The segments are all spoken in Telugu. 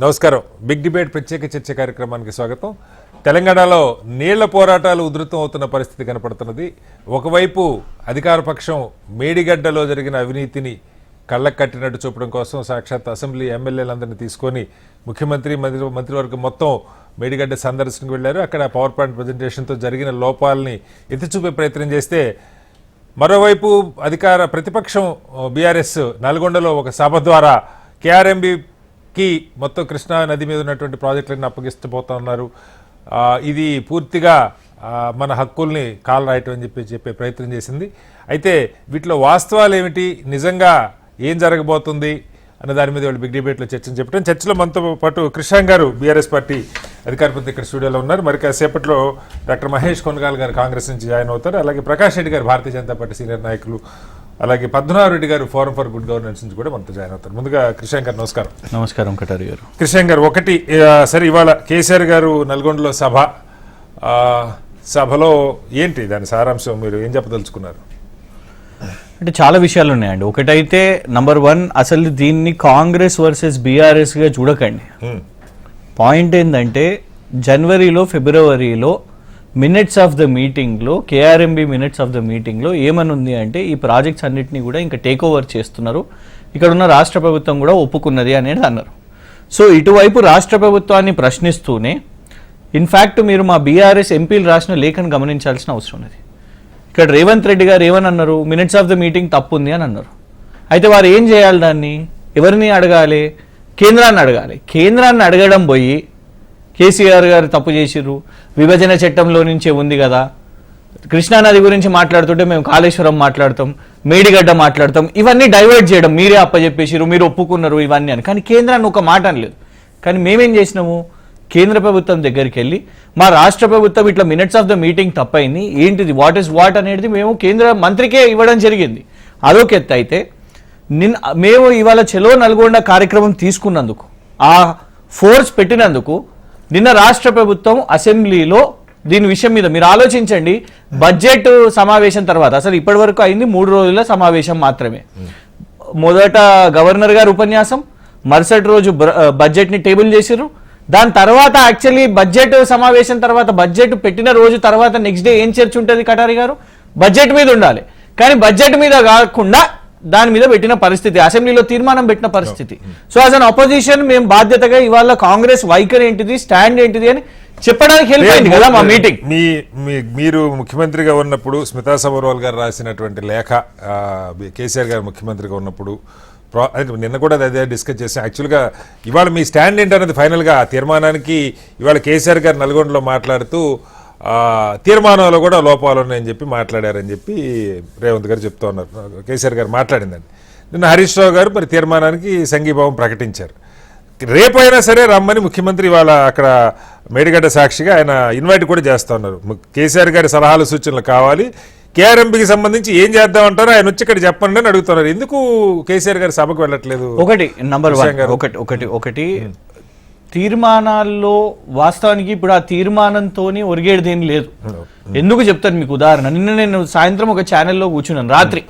నమస్కారం. బిగ్ డిబేట్ ప్రత్యేక చర్చ కార్యక్రమానికి స్వాగతం. తెలంగాణలో నీళ్ల పోరాటాలు ఉధృతం అవుతున్న పరిస్థితి కనపడుతున్నది. ఒకవైపు అధికార పక్షం మేడిగడ్డలో జరిగిన అవినీతిని కళ్ళకు కట్టినట్టు చూపడం కోసం సాక్షాత్ అసెంబ్లీ ఎమ్మెల్యేలందరినీ తీసుకొని ముఖ్యమంత్రి మంత్రివర్గం మొత్తం మేడిగడ్డ సందర్శనకు వెళ్లారు. అక్కడ పవర్ పాయింట్ ప్రజెంటేషన్తో జరిగిన లోపాలని ఎత్తి చూపే ప్రయత్నం చేస్తే, మరోవైపు అధికార ప్రతిపక్షం బీఆర్ఎస్ నల్గొండలో ఒక సభ ద్వారా కేఆర్ఎంబీకి మొత్తం కృష్ణా నది మీద ఉన్నటువంటి ప్రాజెక్టులను అప్పగిస్తూ పోతా ఉన్నారు. ఇది పూర్తిగా మన హక్కుల్ని కాలు రాయటం అని చెప్పే ప్రయత్నం చేసింది. అయితే వీటిలో వాస్తవాలు ఏమిటి, నిజంగా ఏం జరగబోతుంది అన్న దాని మీద వాళ్ళు బిగ్ డిబేట్లో చెప్పడం. చర్చలో మనతో పాటు కృష్ణాంగ్ గారు బీఆర్ఎస్ పార్టీ అధికార ప్రతినిధి ఇక్కడ స్టూడియోలో ఉన్నారు. మరి కాసేపట్లో డాక్టర్ మహేష్ కొనగాల్ గారు కాంగ్రెస్ నుంచి జాయిన్ అవుతారు. అలాగే ప్రకాష్ రెడ్డి గారు భారతీయ జనతా పార్టీ సీనియర్ నాయకులు, అలాగే పద్మనాభ రెడ్డి గారు ఫోరం ఫర్ గుడ్ గవర్నెన్స్ నుంచి కూడా మనతో జాయిన్ అవుతారు. ముందుగా కృష్ణాంగ్ గారు నమస్కారం. నమస్కారం కటారి గారు. కృష్ణాంగ్ గారు, ఒకటి సరే, ఇవాళ కేసీఆర్ గారు నల్గొండలో సభలో ఏంటి దాని సారాంశం, మీరు ఏం చెప్పదలుచుకున్నారు? అంటే చాలా విషయాలు ఉన్నాయండి. ఒకటైతే నంబర్ 1, అసలు దీన్ని కాంగ్రెస్ వర్సెస్ బీఆర్ఎస్గా చూడకండి. పాయింట్ ఏంటంటే జనవరిలో ఫిబ్రవరిలో మినిట్స్ ఆఫ్ ద మీటింగ్లో, కేఆర్ఎంబీ మినిట్స్ ఆఫ్ ద మీటింగ్లో ఏమనుంది అంటే ఈ ప్రాజెక్ట్స్ అన్నిటినీ కూడా ఇంకా టేక్ ఓవర్ చేస్తున్నారు, ఇక్కడ ఉన్న రాష్ట్ర ప్రభుత్వం కూడా ఒప్పుకున్నది అనేది అన్నారు. సో ఇటువైపు రాష్ట్ర ప్రభుత్వాన్ని ప్రశ్నిస్తూనే ఇన్ఫ్యాక్ట్ మీరు మా బీఆర్ఎస్ ఎంపీలు రాసిన లేఖను గమనించాల్సిన అవసరం ఉన్నది. ఇక్కడ రేవంత్ రెడ్డి గారు ఏమని అన్నారు, మినిట్స్ ఆఫ్ ద మీటింగ్ తప్పు ఉంది అని అన్నారు. అయితే వారు ఏం చేయాలి, దాన్ని ఎవరిని అడగాలి? కేంద్రాన్ని అడగాలి. కేంద్రాన్ని అడగడం పోయి కేసీఆర్ గారు తప్పు చేసిర్రు, విభజన చట్టంలో నుంచే ఉంది కదా, కృష్ణానది గురించి మాట్లాడుతుంటే మేము కాళేశ్వరం మాట్లాడతాం, మేడిగడ్డ మాట్లాడతాం, ఇవన్నీ డైవర్ట్ చేయడం, మీరే అప్పచెప్పేసిరు, మీరు ఒప్పుకున్నారు ఇవన్నీ అని. కానీ కేంద్రాన్ని ఒక మాట అనలేదు. కానీ మేమేం చేసినాము, కేంద్ర ప్రభుత్వం దగ్గరికి వెళ్ళి మా రాష్ట్ర ప్రభుత్వం ఇట్లా మినిట్స్ ఆఫ్ ద మీటింగ్ తప్పైంది, ఏంటిది, వాట్ ఈస్ వాట్ అనేది మేము కేంద్ర మంత్రికే ఇవ్వడం జరిగింది. అదొక ఎత్తు. అయితే మేము ఇవాళ చెలో నల్గొండ కార్యక్రమం తీసుకున్నందుకు, ఆ ఫోర్స్ పెట్టినందుకు నిన్న రాష్ట్ర ప్రభుత్వం అసెంబ్లీలో దీని విషయం మీద మీరు ఆలోచించండి. బడ్జెట్ సమావేశం తర్వాత, అసలు ఇప్పటి వరకు అయింది 3 రోజుల సమావేశం మాత్రమే. మొదట గవర్నర్ గారు ఉపన్యాసం, మరుసటి రోజు బడ్జెట్ని టేబుల్ చేసిర్రు. దాని తర్వాత యాక్చువల్లీ బడ్జెట్ సమావేశం తర్వాత, బడ్జెట్ పెట్టిన రోజు తర్వాత నెక్స్ట్ డే ఏం చర్చ ఉంటుంది కటారి గారు, బడ్జెట్ మీద ఉండాలి. కానీ బడ్జెట్ మీద కాకుండా దాని మీద పెట్టిన పరిస్థితి, అసెంబ్లీలో తీర్మానం పెట్టిన పరిస్థితి. సో యాజ్ అన్ అపోజిషన్ మేము బాధ్యతగా ఇవాళ కాంగ్రెస్ వైఖరి ఏంటిది, స్టాండ్ ఏంటిది అని చెప్పడానికి హెల్ప్ అయింది కదా మా మీటింగ్. మీరు ముఖ్యమంత్రిగా ఉన్నప్పుడు స్మితా సబర్వాల్ గారు రాసినటువంటి లేఖ, కేసీఆర్ గారు ముఖ్యమంత్రిగా ఉన్నప్పుడు నిన్న కూడా అదే డిస్కస్ చేసాం. యాక్చువల్గా ఇవాళ మీ స్టాండ్ ఏంటన్నది ఫైనల్గా తీర్మానానికి ఇవాళ కేసీఆర్ గారు నల్గొండలో మాట్లాడుతూ తీర్మానంలో కూడా లోపాలు ఉన్నాయని చెప్పి మాట్లాడారని చెప్పి రేవంత్ గారు చెప్తా ఉన్నారు. కేసీఆర్ గారు మాట్లాడిందండి. నిన్న హరీష్ రావు గారు మరి తీర్మానానికి సంఘీభావం ప్రకటించారు. రేపైనా సరే రమ్మని ముఖ్యమంత్రి ఇవాళ అక్కడ మేడిగడ్డ సాక్షిగా ఆయన ఇన్వైట్ కూడా చేస్తూ ఉన్నారు. కేసీఆర్ గారి సలహాలు సూచనలు కావాలి, కేఆర్ఎంపీకి సంబంధించి ఏం చేద్దామంటారో ఆయన వచ్చి ఇక్కడ చెప్పండి అని అడుగుతున్నారు. ఎందుకు కేసీఆర్ గారి సభకు వెళ్ళట్లేదు? ఒకటి నంబర్ 1 తీర్మానాల్లో వాస్తవానికి ఇప్పుడు ఆ తీర్మానంతో ఒరిగేది ఏం లేదు. ఎందుకు చెప్తాను మీకు ఉదాహరణ. నిన్న నేను సాయంత్రం ఒక ఛానల్లో కూర్చున్నాను, రాత్రి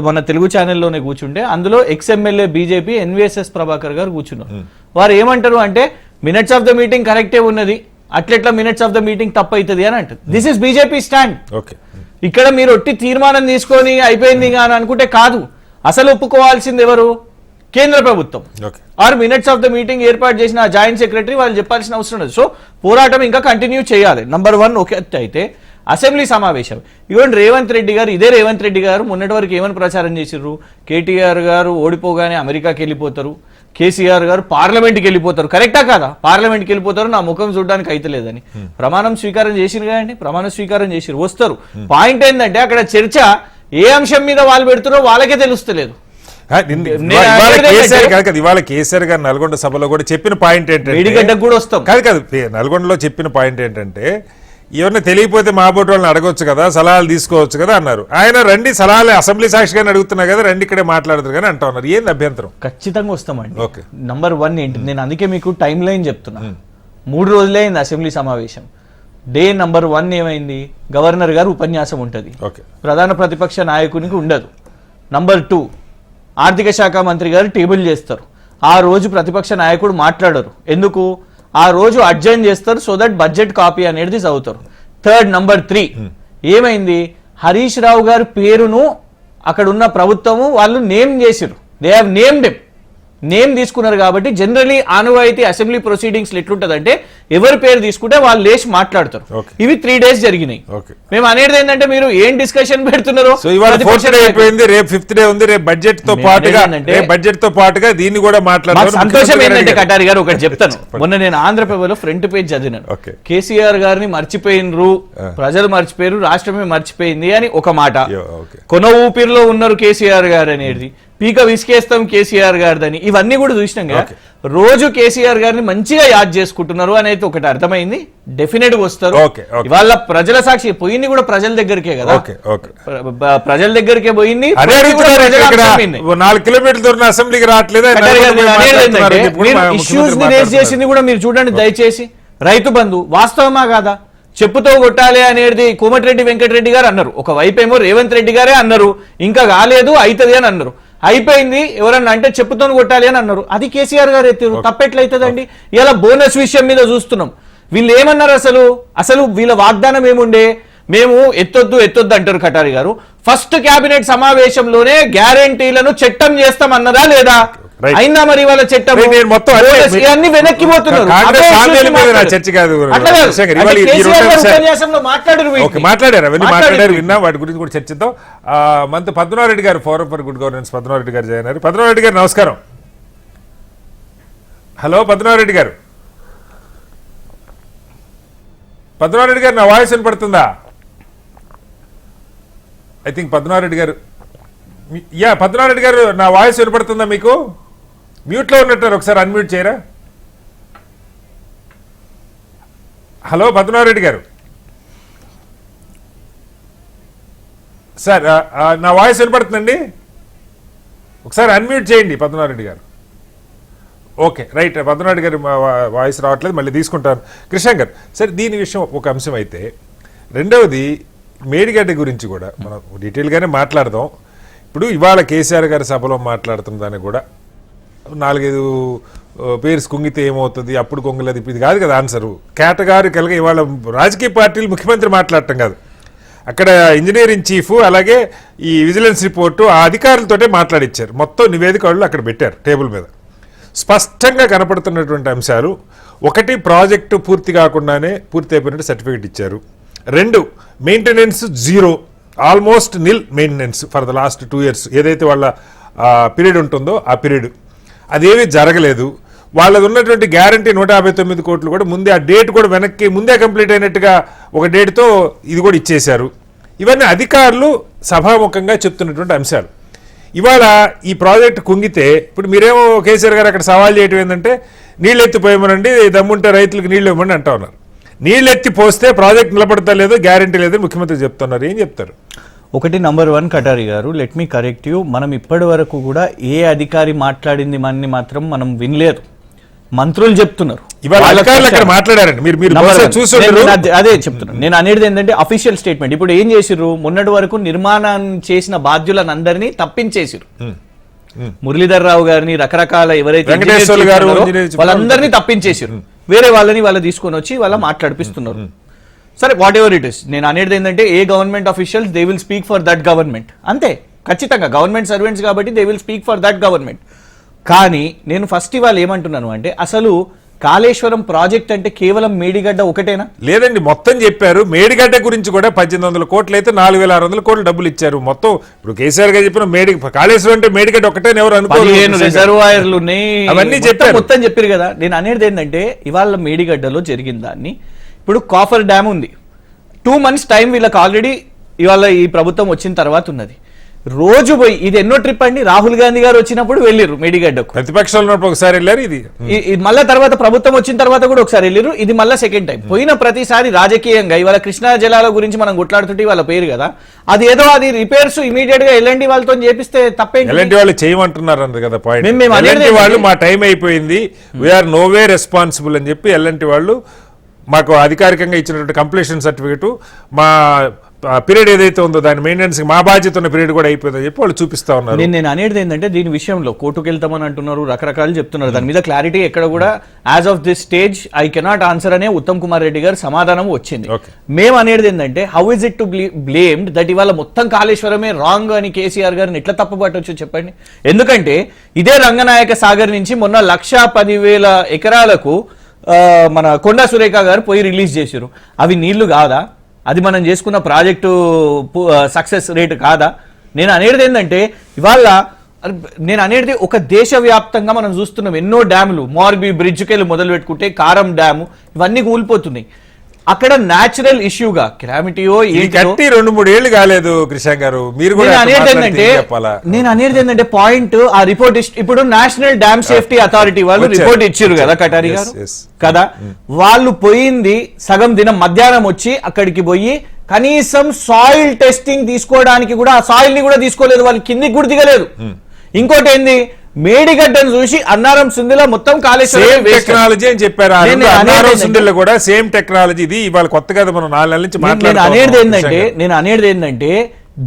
మన తెలుగు ఛానల్లోనే కూర్చుంటే అందులో ఎక్స్ఎమ్మెల్యే బీజేపీ ఎన్వీఎస్ఎస్ ప్రభాకర్ గారు కూర్చున్నారు. వారు ఏమంటారు అంటే మినిట్స్ ఆఫ్ ద మీటింగ్ కరెక్టే ఉన్నది, అట్లెట్లా మినిట్స్ ఆఫ్ ద మీటింగ్ తప్పు అవుతుంది అని అంటారు. This is BJP stand. ఇక్కడ మీరు ఒట్టి తీర్మానం తీసుకొని అయిపోయింది అని అనుకుంటే కాదు. అసలు ఒప్పుకోవాల్సింది ఎవరు? కేంద్ర ప్రభుత్వం. Or minutes of the meeting ఏర్పాటు చేసిన జాయింట్ సెక్రటరీ వాళ్ళు చెప్పాల్సిన అవసరం లేదు. సో పోరాటం ఇంకా కంటిన్యూ చేయాలి. నంబర్ 1 ఒక ఎత్తు. అయితే అసెంబ్లీ సమావేశం ఇవ్వండి, రేవంత్ రెడ్డి గారు, ఇదే రేవంత్ రెడ్డి గారు మొన్నటి వరకు ఏమని ప్రచారం చేసిర్రు, కేటీఆర్ గారు ఓడిపోగానే అమెరికాకి వెళ్ళిపోతారు, కేసీఆర్ గారు పార్లమెంట్కి వెళ్ళిపోతారు. కరెక్టా కాదా? పార్లమెంట్కి వెళ్ళిపోతారు, నా ముఖం చూడడానికి అయితే లేదని ప్రమాణం స్వీకారం చేసిరు కదండి. ప్రమాణ స్వీకారం చేసిరు, వస్తారు. పాయింట్ ఏంటంటే అక్కడ చర్చ ఏ అంశం మీద వాళ్ళు పెడుతున్నారో వాళ్ళకే తెలుస్తలేదు. ఇవాళ కేసీఆర్ గారు నల్గొండ సభలో కూడా చెప్పిన పాయింట్ ఏంటంటే, మేడిగడ్డకు కూడా వస్తాం కాదు నల్గొండలో చెప్పిన పాయింట్ ఏంటంటే, ఎవరిని తెలియకపోతే మా బోటి వాళ్ళని అడగొచ్చు కదా, సలహాలు తీసుకోవచ్చు కదా అన్నారు. ఆయన రండి, సలహాలు అసెంబ్లీ సాక్షిగానే అడుగుతున్నా కదా, రండి ఇక్కడే మాట్లాడుతారు కానీ అంటా ఉన్నారు. ఏంది అభ్యంతరం? ఖచ్చితంగా వస్తామండి. నంబర్ 1 ఏంటి, నేను అందుకే మీకు టైం లైన్ చెప్తున్నా. 3 రోజులే అయింది అసెంబ్లీ సమావేశం. డే నంబర్ 1 ఏమైంది, గవర్నర్ గారు ఉపన్యాసం ఉంటుంది, ప్రధాన ప్రతిపక్ష నాయకునికి ఉండదు. నంబర్ 2 ఆర్థిక శాఖ మంత్రి గారు టేబుల్ చేస్తారు. ఆ రోజు ప్రతిపక్ష నాయకుడు మాట్లాడరు. ఎందుకు? ఆ రోజు అడ్జర్న్ చేస్తారు, సో దట్ బడ్జెట్ కాపీ అనేది చదువుతారు. థర్డ్ నంబర్ 3 ఏమైంది? హరీష్ రావు గారి పేరును అక్కడ ఉన్న ప్రభుత్వము వాళ్ళు నేమ్ చేసిరు. They have named him. Name తీసుకున్నారు కాబట్టి జనరలీ ఆనవాయితీ అసెంబ్లీ ప్రొసీడింగ్స్ ఎట్లుంటదంటే ఎవరి పేరు తీసుకుంటే వాళ్ళు లేచి మాట్లాడతారు. ఇవి 3 days జరిగినాయి. మేము అనేది ఏంటంటే మీరు ఏం డిస్కషన్ పెడుతున్నారో. సో ఇవాళ 4th డే అయిపోయింది, రేపు 5th డే ఉంది. రేపు బడ్జెట్ తో పాటుగా దీన్ని కూడా మాట్లాడారు. సంతోషం ఏంటంటే కటారి గారు ఒకటి చెప్తాను. మొన్న నేను ఆంధ్రప్రభలో ఫ్రంట్ పేజ్ చదివినాను. కేసీఆర్ గారిని మర్చిపోయినరు, ప్రజలు మర్చిపోయారు, రాష్ట్రమే మర్చిపోయింది అని ఒక మాట. కొన ఊపిరిలో ఉన్నారు కేసీఆర్ గారు అనేది, పీక విసికేస్తాం కేసీఆర్ గారిదని, ఇవన్నీ కూడా చూసినాం కదా. రోజు కేసీఆర్ గారిని మంచిగా యాద్ చేసుకుంటున్నారు అనేది ఒకటి అర్థమైంది. డెఫినెట్ గా వస్తారు. ఇవాళ ప్రజల సాక్షి పోయింది కూడా ప్రజల దగ్గరికే కదా, ప్రజల దగ్గరికే పోయింది. 4 కిలోమీటర్ల దూరం అసెంబ్లీకి రావట్లేదు. ఇష్యూస్ ని రేస్ చేసింది కూడా మీరు చూడండి దయచేసి. రైతు బంధు వాస్తవమా కాదా? చెప్పుతో కొట్టాలి అనేది కోమటిరెడ్డి వెంకటరెడ్డి గారు అన్నారు. ఒక వైపేమో రేవంత్ రెడ్డి గారే అన్నారు ఇంకా కాలేదు అవుతుంది అని అన్నారు. అయిపోయింది ఎవరన్నా అంటే చెప్పుతో కొట్టాలి అని అన్నారు. అది కేసీఆర్ గారు ఎత్తారు. తప్పెట్లయితుందండి? ఇలా బోనస్ విషయం మీద చూస్తున్నాం. వీళ్ళు ఏమన్నారు? అసలు వీళ్ళ వాగ్దానం ఏముండే? మేము ఎత్తొద్దు అంటారు కటారి గారు. ఫస్ట్ కేబినెట్ సమావేశంలోనే గ్యారంటీలను చట్టం చేస్తామన్నదా లేదా? అయినా మరి వాళ్ళ చట్టం అన్ని వెనక్కి పోతున్నారు. మాట్లాడారు విన్నా, వాటి గురించి కూడా చర్చిద్దాం. మంత్రి పద్మనాభరెడ్డి గారు, forum for good governance Padmanabha Reddy గారు జాయిన్ అయ్యారు. పద్మనాభరెడ్డి గారు నమస్కారం. హలో పద్మనాభరెడ్డి గారు. పద్మనాభరెడ్డి గారు నా వాయిస్ వినపడుతుందా? ఐ థింక్ పద్మనాభరెడ్డి గారు, పద్మనాభరెడ్డి గారు నా వాయిస్ వినపడుతుందా మీకు? మ్యూట్లో ఉన్నట్టారు, ఒకసారి అన్మ్యూట్ చేయరా? హలో పద్మనాభరెడ్డి గారు. సార్ నా వాయిస్ వినపడుతుందండి? ఒకసారి అన్మ్యూట్ చేయండి పద్మనాభరెడ్డి గారు. ఓకే రైట్, పద్మనాభరెడ్డి గారు వాయిస్ రావట్లేదు, మళ్ళీ తీసుకుంటాను. కృష్ణ గారు, సరే దీని విషయం ఒక అంశం అయితే, రెండవది మేడిగడ్డ గురించి కూడా మనం డీటెయిల్గానే మాట్లాడదాం. ఇప్పుడు ఇవాళ కేసీఆర్ గారి సభలో మాట్లాడుతున్న దాన్ని కూడా 4-5 పేర్స్ కుంగితే ఏమవుతుంది, అప్పుడు కొంగలేదు, ఇది కాదు కదా ఆన్సరు. కేటగారికల్గా ఇవాళ రాజకీయ పార్టీలు ముఖ్యమంత్రి మాట్లాడటం కాదు, అక్కడ ఇంజనీరింగ్ చీఫ్ అలాగే ఈ విజిలెన్స్ రిపోర్టు ఆ అధికారులతోటే మాట్లాడిచ్చారు. మొత్తం నివేదిక వాళ్ళు అక్కడ పెట్టారు టేబుల్ మీద. స్పష్టంగా కనపడుతున్నటువంటి అంశాలు, ఒకటి ప్రాజెక్టు పూర్తి కాకుండానే పూర్తి అయిపోయినట్టు సర్టిఫికేట్ ఇచ్చారు. 2 maintenance 0, almost nil maintenance for the last 2 years ఏదైతే వాళ్ళ పీరియడ్ ఉంటుందో ఆ పీరియడ్ అదేమీ జరగలేదు. వాళ్ళది ఉన్నటువంటి గ్యారంటీ 159 కోట్లు కూడా ముందే, ఆ డేట్ కూడా వెనక్కి ముందే కంప్లీట్ అయినట్టుగా ఒక డేట్తో ఇది కూడా ఇచ్చేశారు. ఇవన్నీ అధికారులు సభాముఖంగా చెప్తున్నటువంటి అంశాలు. ఇవాళ ఈ ప్రాజెక్టు కుంగితే ఇప్పుడు మీరేమో కేసీఆర్ గారు అక్కడ సవాల్ చేయటం ఏంటంటే నీళ్ళు ఎత్తిపోయమనండి, దమ్ముంటే రైతులకు నీళ్ళు ఇవ్వమని అంటా ఉన్నారు. నీళ్ళు ఎత్తి పోస్తే ప్రాజెక్ట్ నిలబడతా లేదు, గ్యారంటీ లేదు ముఖ్యమంత్రి చెప్తున్నారు. ఏం చెప్తారు? ఒకటి నంబర్ 1 కటారి గారు, లెట్ మీ కరెక్ట్ యూ. మనం ఇప్పటి వరకు కూడా ఏ అధికారి మాట్లాడింది మనని మాత్రం మనం వినలేదు. మంత్రులు చెప్తున్నారు, అదే చెప్తున్నారు. నేను అనేది ఏంటంటే అఫీషియల్ స్టేట్మెంట్. ఇప్పుడు ఏం చేసిర్రు? మొన్నటి వరకు నిర్మాణం చేసిన బాధ్యులను అందరినీ తప్పించేసిరు. మురళీధర్ రావు గారిని, రకరకాల ఎవరైతే వాళ్ళందరినీ తప్పించేసిరు. వేరే వాళ్ళని వాళ్ళు తీసుకొని వచ్చి వాళ్ళ మాట్లాడిపిస్తున్నారు. సరే, వాట్ ఎవర్ ఇట్ ఇస్. నేను అనేది ఏంటంటే a government officials they will speak for that government, అంతే. ఖచ్చితంగా గవర్నమెంట్ సర్వెంట్స్ కాబట్టి they will speak for that government. కానీ నేను ఫస్ట్ ఇవాళ ఏమంటున్నాను అంటే, అసలు కాళేశ్వరం ప్రాజెక్ట్ అంటే కేవలం మేడిగడ్డ ఒకటేనా? లేదండి, మొత్తం చెప్పారు. మేడిగడ్డ గురించి కూడా 1800 కోట్లు అయితే 4600 కోట్లు డబ్బులు ఇచ్చారు. మొత్తం ఇప్పుడు కేసీఆర్ గారు చెప్పిన కాళేశ్వరం అంటే మేడిగడ్డ ఒకటే ఎవరు అనుకోలేదు. రిజర్వాయర్లు అవన్నీ చెప్పారు, మొత్తం చెప్పారు కదా. నేను అనేది ఏంటంటే ఇవాళ మేడిగడ్డలో జరిగిన దాన్ని, ఇప్పుడు కాఫర్ డ్యామ్ ఉంది, 2 months టైం వీళ్ళకి ఆల్రెడీ ఇవాళ ఈ ప్రభుత్వం వచ్చిన తర్వాత ఉన్నది. రోజు పోయి, ఇది ఎన్నో ట్రిప్ అండి, రాహుల్ గాంధీ గారు వచ్చినప్పుడు వెళ్ళిరు మేడిగడ్డకు, ప్రతిపక్షంలో ఒకసారి వెళ్ళారు. ఇది మళ్ళా తర్వాత ప్రభుత్వం వచ్చిన తర్వాత కూడా ఒకసారి వెళ్ళిరు. ఇది మళ్ళీ సెకండ్ టైం. పోయిన ప్రతిసారి రాజకీయంగా ఇవాళ కృష్ణా జలాల గురించి మనం కొట్లాడుతుంటే వాళ్ళ పేరు కదా, అది ఏదో అది రిపేర్స్ ఇమీడియట్ గా ఎల్ఎన్టీ వాళ్ళతో చేపిస్తే తప్పేంటి? ఎల్ఎన్టీ వాళ్ళు చేయమంటున్నారు అంత కదా పాయింట్. ఎల్ఎన్టీ వాళ్ళు మా టైం అయిపోయింది, వీఆర్ నోవే రెస్పాన్సిబుల్ అని చెప్పి ఎల్ఎన్టీ వాళ్ళు మాకు అధికారికంగా ఇచ్చినటువంటి కంప్లీషన్ సర్టిఫికెట్, మా పీరియడ్ ఏదైతే ఉందో దాని మెయింటెనెన్స్ మా బాధ్యత ఉన్న పీరియడ్ కూడా అయిపోయిందని చెప్పి వాళ్ళు చూపిస్తా ఉన్నారు. నేను అనేది ఏంటంటే దీని విషయంలో కోర్టుకు వెళ్తామని అంటున్నారు, రకరకాలు చెప్తున్నారు. దాని మీద క్లారిటీ ఎక్కడ కూడా as of this stage I cannot answer అనే ఉత్తమ్ కుమార్ రెడ్డి గారు సమాధానం వచ్చింది. మేము అనేది ఏంటంటే how is it to blamed that ఇవాళ మొత్తం కాళేశ్వరమే రాంగ్ అని కేసీఆర్ గారిని ఎట్లా తప్పుపట్టవచ్చు చెప్పండి. ఎందుకంటే ఇదే రంగనాయక సాగర్ నుంచి మొన్న 1,10,000 ఎకరాలకు మన కొండా సురేఖ గారు పోయి రిలీజ్ చేశారు. అవి నీళ్లు కాదా? అది మనం చేసుకున్న ప్రాజెక్టు సక్సెస్ రేట్ కాదా? నేను అనేది ఏంటంటే ఇవాళ నేను అనేది ఒక దేశవ్యాప్తంగా మనం చూస్తున్నాం ఎన్నో డ్యాములు, మార్బీ బ్రిడ్జ్కి వెళ్ళి మొదలు పెట్టుకుంటే కారం డ్యాము ఇవన్నీ కూలిపోతున్నాయి. అక్కడ న్యాచురల్ ఇష్యూగా కెలామిటీయో కట్టి 2-3 ఏళ్ళు కాలేదు కృష్ణ గారు. మీరు కూడా నేను అనేది ఏంటంటే పాయింట్ ఆ రిపోర్ట్ ఇప్పుడు నేషనల్ డ్యామ్ సేఫ్టీ అథారిటీ వాళ్ళు రిపోర్ట్ ఇచ్చారు కదా కటారి గారు కదా. వాళ్ళు పోయింది సగం దినం మధ్యాహ్నం వచ్చి అక్కడికి పోయి కనీసం సాయిల్ టెస్టింగ్ తీసుకోవడానికి కూడా ఆ సాయిల్ ని కూడా తీసుకోలేదు, వాళ్ళు కిందికి కూడా దిగలేదు. ఇంకోటి ఏంది, మేడిగడ్డను చూసి అన్నారం సుందిలో మొత్తం కాళేశ్వరం టెక్నాలజీ అని చెప్పారు. అన్నారం సుందిలో కూడా సేమ్ టెక్నాలజీ. ఇది ఇవాళ కొత్త కదా, మనం 4 నెలల నుంచి నేను అనేది ఏంటంటే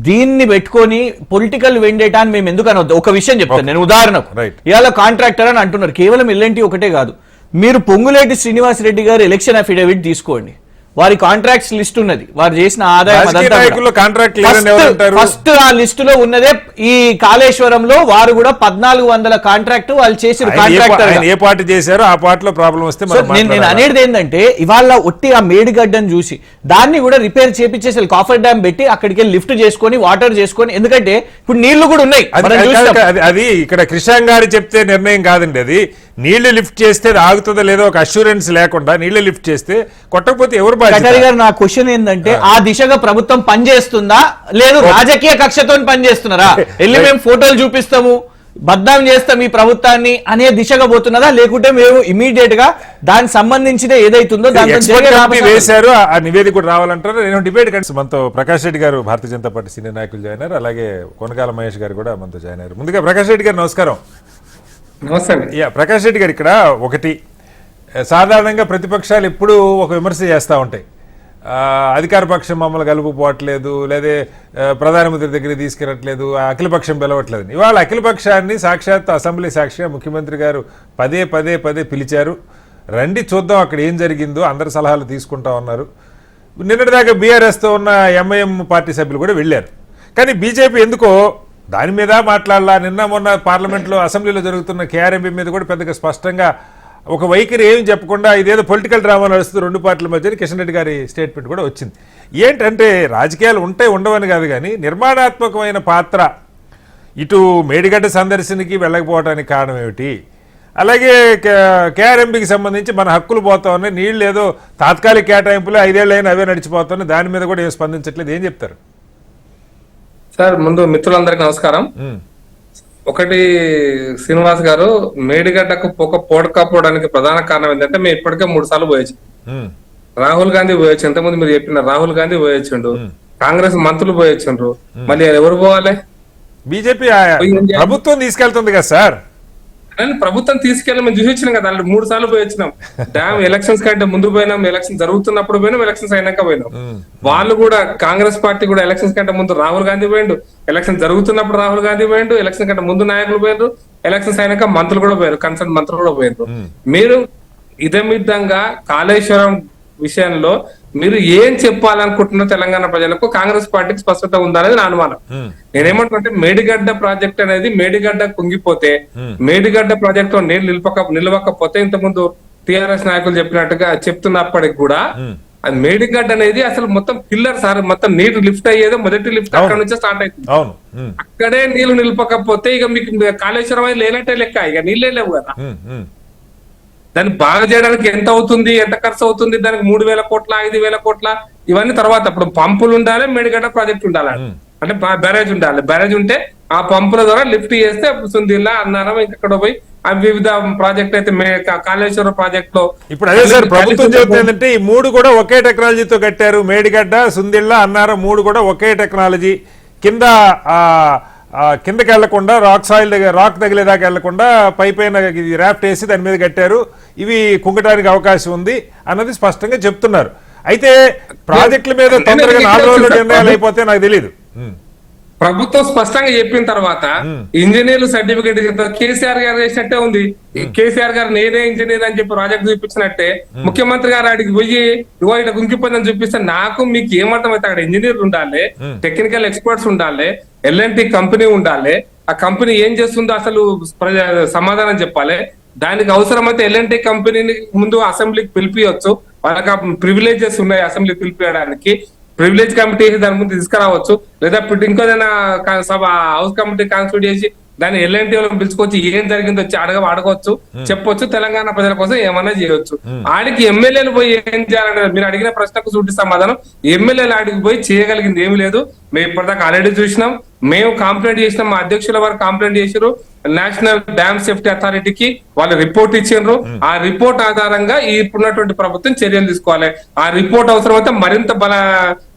దీన్ని పెట్టుకొని పొలిటికల్ వెండేటా అని మేము ఎందుకు అనవద్దు. ఒక విషయం చెప్తాను నేను, ఉదాహరణకు ఇవాళ కాంట్రాక్టర్ అని అంటున్నారు, కేవలం ఎల్ఎన్టీ ఒకటే కాదు. మీరు పొంగులేటి శ్రీనివాస్ రెడ్డి గారు ఎలక్షన్ అఫిడవిట్ తీసుకోండి, వారి కాంట్రాక్ట్స్ లిస్ట్ ఉన్నది, వారు చేసిన ఆదాయం ఫస్ట్ ఆ లిస్ట్ లో ఉన్నదే. ఈ కాళేశ్వరంలో వారు కూడా 1400 కాంట్రాక్ట్ వాళ్ళు చేసిన కాంట్రాక్టర్ ఏ పార్టీ చేశారో ఆ పార్టీలో ప్రాబ్లం వస్తే నేను అనేది ఏంటంటే ఇవాళ ఒట్టి ఆ మేడిగడ్డను చూసి దాన్ని కూడా రిపేర్ చేపించేసి కాఫర్ డ్యామ్ పెట్టి అక్కడికి వెళ్ళి లిఫ్ట్ చేసుకొని వాటర్ చేసుకొని, ఎందుకంటే ఇప్పుడు నీళ్లు కూడా ఉన్నాయి. అది ఇక్కడ కృష్ణ గారు చెప్తే నిర్ణయం కాదండి, అది నీళ్లు లిఫ్ట్ చేస్తే ఆగుతుందో లేదో ఒక అష్యూరెన్స్ లేకుండా నీళ్లు లిఫ్ట్ చేస్తే కొట్టకపోతే ఎవరు కటారి గారు నా క్వశ్చన్ ఏంటంటే ఆ దిశగా ప్రభుత్వం పనిచేస్తుందా లేదు రాజకీయ కక్షతో పనిచేస్తున్నారా? వెళ్ళి మేము ఫోటోలు చూపిస్తాము, బద్నాం చేస్తాం ఈ ప్రభుత్వాన్ని అనే దిశగా పోతున్నదా, లేకుంటే మేము ఇమీడియట్ గా దానికి సంబంధించిన ఏదైతుందో దాని వేశారు ఆ నివేదిక కూడా రావాలంటారు. నేను డిబేట్ కంటే మనతో ప్రకాష్ రెడ్డి గారు భారతీయ జనతా పార్టీ సీనియర్ నాయకులు జాయిన్ అయ్యారు, అలాగే కొనగాల మహేష్ గారు కూడా మనతో జాయిన్ అయ్యారు. ముందుగా ప్రకాష్ రెడ్డి గారు నమస్కారం. ప్రకాష్ రెడ్డి గారు, ఇక్కడ ఒకటి సాధారణంగా ప్రతిపక్షాలు ఎప్పుడూ ఒక విమర్శ చేస్తూ ఉంటాయి, అధికార పక్షం మమ్మల్ని కలుపుకోవట్లేదు, లేదా ప్రధానమంత్రి దగ్గరికి తీసుకెళ్ళట్లేదు, అఖిలపక్షం పిలవట్లేదు. ఇవాళ అఖిలపక్షాన్ని సాక్షాత్ అసెంబ్లీ సాక్షిగా ముఖ్యమంత్రి గారు పదే పిలిచారు. రండి చూద్దాం అక్కడ ఏం జరిగిందో, అందరి సలహాలు తీసుకుంటా ఉన్నారు. నిన్నటిదాకా బీఆర్ఎస్తో ఉన్న ఎంఐఎం పార్టీ సభ్యులు కూడా వెళ్ళారు. కానీ బీజేపీ ఎందుకో దాని మీద మాట్లాడాలా. నిన్న మొన్న పార్లమెంట్లో అసెంబ్లీలో జరుగుతున్న కేఆర్ఎంపీ మీద కూడా పెద్దగా స్పష్టంగా ఒక వైఖరి ఏమి చెప్పకుండా ఇదేదో పొలిటికల్ డ్రామా నడుస్తుంది 2 పార్టీల మధ్య కిషన్ రెడ్డి గారి స్టేట్మెంట్ కూడా వచ్చింది. ఏంటంటే రాజకీయాలు ఉండవని కాదు, కానీ నిర్మాణాత్మకమైన పాత్ర ఇటు మేడిగడ్డ సందర్శనకి వెళ్ళకపోవడానికి కారణం ఏమిటి? అలాగే కేఆర్ఎంపీకి సంబంధించి మన హక్కులు పోతా ఉన్నాయి, నీళ్లు ఏదో తాత్కాలిక కేటాయింపులు 5 ఏళ్ళైనా అవే నడిచిపోతున్నాయి, దాని మీద కూడా ఏం స్పందించట్లేదు, ఏం చెప్తారు? సార్, ముందు మిత్రులందరికీ నమస్కారం. ఒకటి, శ్రీనివాస్ గారు, మేడిగడ్డకు పోడకపోవడానికి ప్రధాన కారణం ఏంటంటే మేము ఇప్పటికే 3 సార్లు పోయొచ్చు. రాహుల్ గాంధీ పోయొచ్చు, ఇంతకుముందు మీరు చెప్పిన రాహుల్ గాంధీ పోయొచ్చిండు, కాంగ్రెస్ మంత్రులు పోయొచ్చిండ్రు, మళ్ళీ ఎవరు పోవాలి? బీజేపీ ప్రభుత్వం తీసుకెళ్తుంది కదా సార్. ప్రభుత్వం తీసుకెళ్ళి మేము చూసి వచ్చినాం కదా, 3 సార్లు పోయి వచ్చినాం. డ్యామ్ ఎలక్షన్స్ కంటే ముందు పోయినాం, ఎలక్షన్ జరుగుతున్నప్పుడు పోయినాం, ఎలక్షన్స్ అయినాక పోయినాం. వాళ్ళు కూడా కాంగ్రెస్ పార్టీ కూడా ఎలక్షన్స్ కంటే ముందు రాహుల్ గాంధీ పోయిండు, ఎలక్షన్ జరుగుతున్నప్పుడు రాహుల్ గాంధీ పోయిండు, ఎలక్షన్ కంటే ముందు నాయకులు పోయారు, ఎలక్షన్స్ అయినాక మంత్రులు కూడా పోయారు, కన్సర్న్ మంత్రులు కూడా పోయారు. మీరు ఇదే విధంగా కాళేశ్వరం విషయంలో మీరు ఏం చెప్పాలనుకుంటున్నారు తెలంగాణ ప్రజలకు? కాంగ్రెస్ పార్టీకి స్పష్టత ఉందా అనేది నా అనుమానం. నేనేమంటున్నా, మేడిగడ్డ ప్రాజెక్ట్ అనేది మేడిగడ్డ కుంగిపోతే, మేడిగడ్డ ప్రాజెక్ట్ నీళ్ళు నిలవకపోతే, ఇంతకుముందు టిఆర్ఎస్ నాయకులు చెప్పినట్టుగా చెప్తున్నప్పటికి కూడా అది మేడిగడ్డ అనేది అసలు మొత్తం పిల్లర్ సార్, మొత్తం నీరు లిఫ్ట్ అయ్యేదో మొదటి లిఫ్ట్ అక్కడ నుంచే స్టార్ట్ అవుతుంది. అక్కడే నీళ్లు నిలపకపోతే ఇక మీకు కాళేశ్వరం అనేది లేనట్టే లెక్క, ఇక నీళ్ళే లేవు కదా. దాన్ని బాగా చేయడానికి ఎంత అవుతుంది, ఎంత ఖర్చు అవుతుంది, దానికి 3,000 కోట్ల 5,000 కోట్ల ఇవన్నీ తర్వాత. అప్పుడు పంపులు ఉండాలి, మేడిగడ్డ ప్రాజెక్ట్ ఉండాలి, అంటే బ్యారేజ్ ఉండాలి. బ్యారేజ్ ఉంటే ఆ పంపుల ద్వారా లిఫ్ట్ చేస్తే సుందిల్లా, అన్నారం, ఇంకెక్కడ పోయి వివిధ ప్రాజెక్ట్ అయితే కాళేశ్వరం ప్రాజెక్ట్ లో. ఇప్పుడు అదే సార్ ప్రభుత్వం చెబుతుంది ఏంటంటే ఈ 3 కూడా ఒకే టెక్నాలజీతో కట్టారు. మేడిగడ్డ, సుందిళ్ళ, అన్నారం 3 కూడా ఒకే టెక్నాలజీ. కిందకి వెళ్లకుండా రాక్ తగిలేదాకా వెళ్లకుండా పైన ర్యాఫ్ట్ వేసి దాని మీద కట్టారు. ఇవి కుంగటానికి అవకాశం ఉంది అన్నది స్పష్టంగా చెప్తున్నారు. అయితే ప్రాజెక్టుల మీద తొందరగా 4 రోజుల్లో నిర్ణయాలు అయిపోతే నాకు తెలియదు. ప్రభుత్వం స్పష్టంగా చెప్పిన తర్వాత ఇంజనీర్లు సర్టిఫికేట్ కేసీఆర్ గారు చేసినట్టే ఉంది. కేసీఆర్ గారు నేనే ఇంజనీర్ అని చెప్పి ప్రాజెక్ట్ చూపించినట్టే ముఖ్యమంత్రి గారు ఆడికి పోయి ఇగో ఇట్లా గుంకిపోయిందని చూపిస్తే నాకు మీకు ఏమర్థం అయితే అక్కడ ఇంజనీర్లు ఉండాలి, టెక్నికల్ ఎక్స్పర్ట్స్ ఉండాలి, ఎల్ఎన్టీ కంపెనీ ఉండాలి. ఆ కంపెనీ ఏం చేస్తుందో అసలు సమాధానం చెప్పాలి. దానికి అవసరమైతే ఎల్ఎన్టీ కంపెనీని ముందు అసెంబ్లీకి పిలిపియొచ్చు. వాళ్ళకి ప్రివిలేజెస్ ఉన్నాయి అసెంబ్లీ పిలిపియడానికి. ప్రివిలేజ్ కమిటీ దాని ముందు తీసుకురావచ్చు, లేదా ఇంకోదైనా సభ హౌస్ కమిటీ కాన్స్టిట్యూట్ చేసి దాన్ని ఎల్ఎన్టీ వాళ్ళని పిలుచుకొచ్చి ఏం జరిగిందో వచ్చి అడగవచ్చు, చెప్పొచ్చు. తెలంగాణ ప్రజల కోసం ఏమన్నా చేయొచ్చు. ఆడికి ఎమ్మెల్యేలు పోయి ఏం చేయాలంటే మీరు అడిగిన ప్రశ్నకు సూటి సమాధానం, ఎమ్మెల్యేలు ఆడికి పోయి చేయగలిగింది ఏమి లేదు. మేము ఇప్పటిదాకా ఆల్రెడీ చూసినాం. మేము కంప్లైంట్ చేసినాం, మా అధ్యక్షుల వారు కంప్లైంట్ చేశారు నేషనల్ డ్యామ్ సేఫ్టీ అథారిటీకి. వాళ్ళు రిపోర్ట్ ఇచ్చిండ్రు. ఆ రిపోర్ట్ ఆధారంగా ఇప్పుడున్నటువంటి ప్రభుత్వం చర్యలు తీసుకోవాలి. ఆ రిపోర్ట్ అవసరమైతే మరింత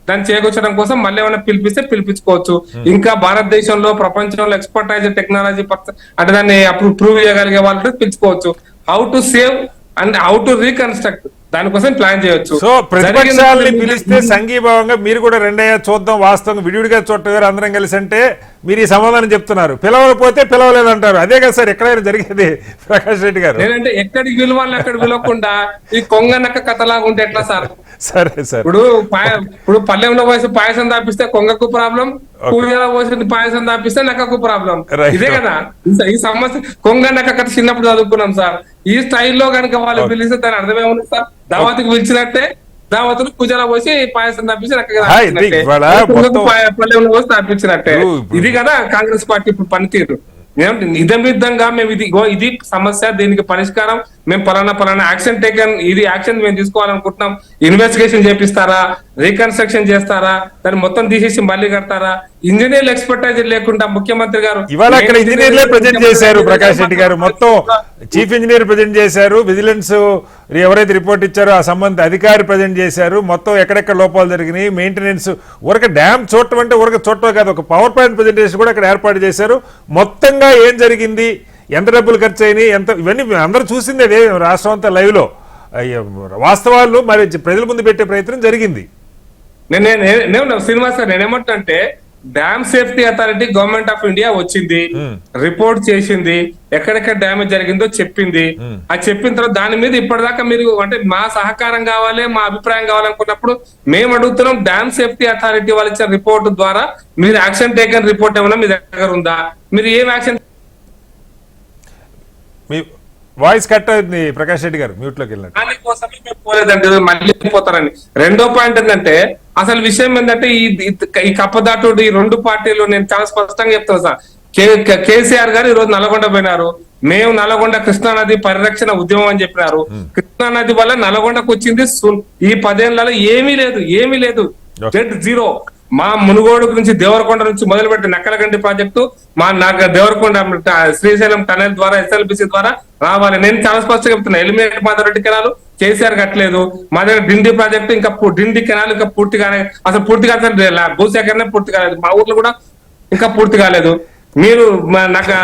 దాన్ని చేకూర్చడం కోసం మళ్ళీ ఏమైనా పిలిపిస్తే పిలిపించుకోవచ్చు. ఇంకా భారతదేశంలో ప్రపంచంలో ఎక్స్పర్టైజ్ టెక్నాలజీ అంటే దాన్ని అప్పుడు ప్రూవ్ చేయగలిగే వాళ్ళు పిలుచుకోవచ్చు. How to save and how to reconstruct దానికోసం ప్లాన్ చేయొచ్చు. సో ప్రతిపక్షాలని పిలిస్తే సంఘీభావంగా మీరు కూడా రెండయ్యా చూద్దాం, వాస్తవంగా విడివిడిగా చూడటం అందరం కలిసి అంటే మీరు ఈ సమాధానం చెప్తున్నారు. పిలవకపోతే పిలవలేదంటారు. అదే కదా సార్ ఎక్కడైనా జరిగేది ప్రకాష్ రెడ్డి గారు. నేనంటే ఎక్కడికి విలువాలి అక్కడ విలవకుండా ఈ కొంగనక్క కథలాగా ఉంటే ఎట్లా సార్? సరే సార్, ఇప్పుడు పల్లెంలో పోసి పాయసం దాపిస్తే కొంగకు ప్రాబ్లం, కూరలో పోసి పాయసం దాపిస్తే నక్కకు ప్రాబ్లం. ఇదే కదా ఈ సమస్య. కొంగ నక్క కథ చిన్నప్పుడు చదువుకున్నాం సార్. ఈ స్టైల్లో కనుక వాళ్ళు పిలిస్తే దాని అర్థమేముంది సార్? దావతికి పిలిచినట్టే దావతులు పూజలో పోసి పాయసం తప్పించి పల్లెంలో పోసి తప్పించినట్టే. ఇది కదా కాంగ్రెస్ పార్టీ ఇప్పుడు పనితీరు. నిజమిద్దంగా మేము ఇది సమస్య, దీనికి పరిష్కారం మేము పలానా యాక్షన్ టేకన్, ఇది యాక్షన్ మేము తీసుకోవాలనుకుంటున్నాం. ఇన్వెస్టిగేషన్ చేపిస్తారా, రీకన్స్ట్రక్షన్ చేస్తారా, దాన్ని మొత్తం తీసేసి మళ్ళీ కడతారా? ఇంజనీర్లు ఎక్స్పర్టైజ్ లేకుండా ముఖ్యమంత్రి గారు ఇవాళ అక్కడ ఇంజనీర్లే ప్రజెంట్ చేశారు. ప్రకాష్ రెడ్డి గారు మొత్తం చీఫ్ ఇంజనీర్ ప్రజెంట్ చేశారు, విజిలెన్స్ ఎవరైతే రిపోర్ట్ ఇచ్చారో ఆ సంబంధిత అధికారి ప్రజెంట్ చేశారు. మొత్తం ఎక్కడెక్కడ లోపాలు జరిగినాయి, మెయింటెనెన్స్, ఊరక డ్యామ్ చూడటం అంటే ఊరక చూడటం కాదు, ఒక పవర్ పాయింట్ ప్రజెంటేషన్ కూడా అక్కడ ఏర్పాటు చేశారు. మొత్తంగా ఏం జరిగింది, ఎంత డబ్బులు ఖర్చు అయినాయి, ఎంత, ఇవన్నీ అందరూ చూసింది. అదే రాష్ట్రం అంతా లైవ్ లో వాస్తవాలు మరి ప్రజల ముందు పెట్టే ప్రయత్నం జరిగింది. నేను శ్రీనివాస్ గారు నేనేమంటే dam safety authority government of India వచ్చింది, రిపోర్ట్ చేసింది, ఎక్కడెక్కడ డ్యామేజ్ జరిగిందో చెప్పింది. అది చెప్పిన తర్వాత దాని మీద ఇప్పటిదాకా మీరు అంటే మా సహకారం కావాలి, మా అభిప్రాయం కావాలనుకున్నప్పుడు మేము అడుగుతున్నాం, డ్యామ్ సేఫ్టీ అథారిటీ వాళ్ళు ఇచ్చిన రిపోర్ట్ ద్వారా మీరు యాక్షన్ టేకన్ రిపోర్ట్ ఏమైనా మీ దగ్గర ఉందా? మీరు ఏం యాక్షన్? మీ వాయిస్ కట్ అవుతుంది ప్రకాష్ రెడ్డి గారు, మ్యూట్ లోకి వెళ్ళినట్టు. దానికోసమే మేము పోలేదండి, మళ్ళీ పోతారని. రెండో పాయింట్ ఏంటంటే అసలు విషయం ఏంటంటే ఈ కప్పదాటుడు ఈ రెండు పార్టీలు నేను చాలా స్పష్టంగా చెప్తాను సార్. కేసీఆర్ గారు ఈ రోజు నల్గొండ పోయినారు. మేము నల్గొండ కృష్ణానది పరిరక్షణ ఉద్యమం అని చెప్పినారు. కృష్ణానది వల్ల నల్గొండకు వచ్చింది ఈ 10 ఏళ్లలో ఏమీ లేదు, జెడ్ జీరో. మా మునుగోడు గురించి దేవరకొండ నుంచి మొదలుపెట్టి నక్కలగండి ప్రాజెక్టు, మా దేవరకొండ శ్రీశైలం టనెల్ ద్వారా ఎస్ఎల్బిసి ద్వారా రావాలి. నేను చాలా స్పష్టంగా చెప్తున్నా, ఎలిమినేట్ మాధవరెడ్డి కెనాలు కేసీఆర్ కట్టలేదు. మా దగ్గర డిండి ప్రాజెక్టు ఇంకా డిండి కెనాల్ ఇంకా పూర్తిగానే భూసేకరణ పూర్తి కాలేదు. మా ఊర్లో కూడా ఇంకా పూర్తి కాలేదు. మీరు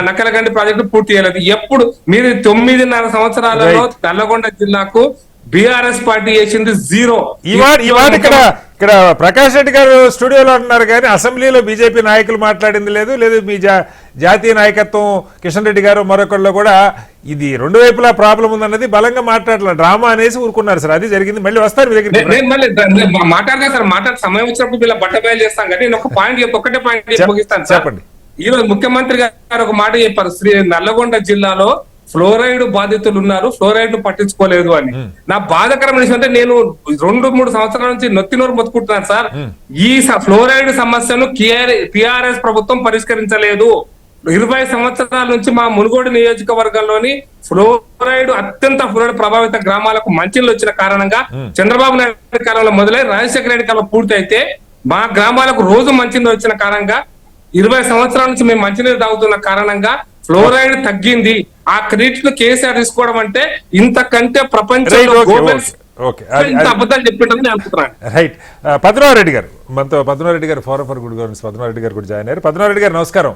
నక్కలగండి ప్రాజెక్టు పూర్తి చేయలేదు. ఎప్పుడు మీరు 9.5 సంవత్సరాలలో నల్లగొండ జిల్లాకు బీఆర్ఎస్ పార్టీ చేసింది జీరో. ఇక్కడ ప్రకాష్ రెడ్డి గారు స్టూడియోలో అంటున్నారు కానీ అసెంబ్లీలో బీజేపీ నాయకులు మాట్లాడింది లేదు. మీ జాతీయ నాయకత్వం కిషన్ రెడ్డి గారు మరొకళ్ళు కూడా ఇది రెండు వైపులా ప్రాబ్లం ఉందన్నది బలంగా మాట్లాడలేదు, డ్రామా అనేసి ఊరుకున్నారు సార్. అది జరిగింది. మళ్ళీ వస్తారు మీ దగ్గర. నేను మళ్ళీ మాట్లాడతా సార్, సమయం వచ్చినప్పుడు ఇలా బట్ట బయలు చేస్తాం కానీ నేను ఒకటే పాయింట్ ముగిస్తాను. చెప్పండి. ఈ రోజు ముఖ్యమంత్రి గారు ఒక మాట చెప్పారు, నల్లగొండ జిల్లాలో ఫ్లోరైడ్ బాధితులు ఉన్నారు, ఫ్లోరైడ్ ను పట్టించుకోలేదు అని. నా బాధాకరమైన విషయం అంటే నేను 2-3 సంవత్సరాల నుంచి నొత్తినోరు మొత్తుకుంటున్నాను సార్. ఈ ఫ్లోరైడ్ సమస్యను టిఆర్ఎస్ ప్రభుత్వం పరిష్కరించలేదు. 20 సంవత్సరాల నుంచి మా మునుగోడు నియోజకవర్గంలోని అత్యంత ఫ్లోరైడ్ ప్రభావిత గ్రామాలకు మంచినీళ్ళు వచ్చిన కారణంగా చంద్రబాబు నాయుడు కాలంలో మొదలై రాజశేఖర రెడ్డి కాలంలో పూర్తి అయితే మా గ్రామాలకు రోజు మంచినీళ్ళు వచ్చిన కారణంగా 20 సంవత్సరాల నుంచి మేము మంచినీరు తాగుతున్న కారణంగా ఫ్లోరైడ్ తగ్గింది. ఆ క్రెడిట్ ను కేసీఆర్ తీసుకోవడం అంటే ఇంతకంటే ప్రపంచంలో అబద్ధాలు చెప్పిందని నేను అనుకుంటున్నాను. రైట్. పద్మనాభరెడ్డి గారు మనతో, పద్మనాభరెడ్డి గారు forum for good governance Padmanabha Reddy గారు కూడా జాయిన్ అయ్యారు. పద్మనాభరెడ్డి గారు నమస్కారం.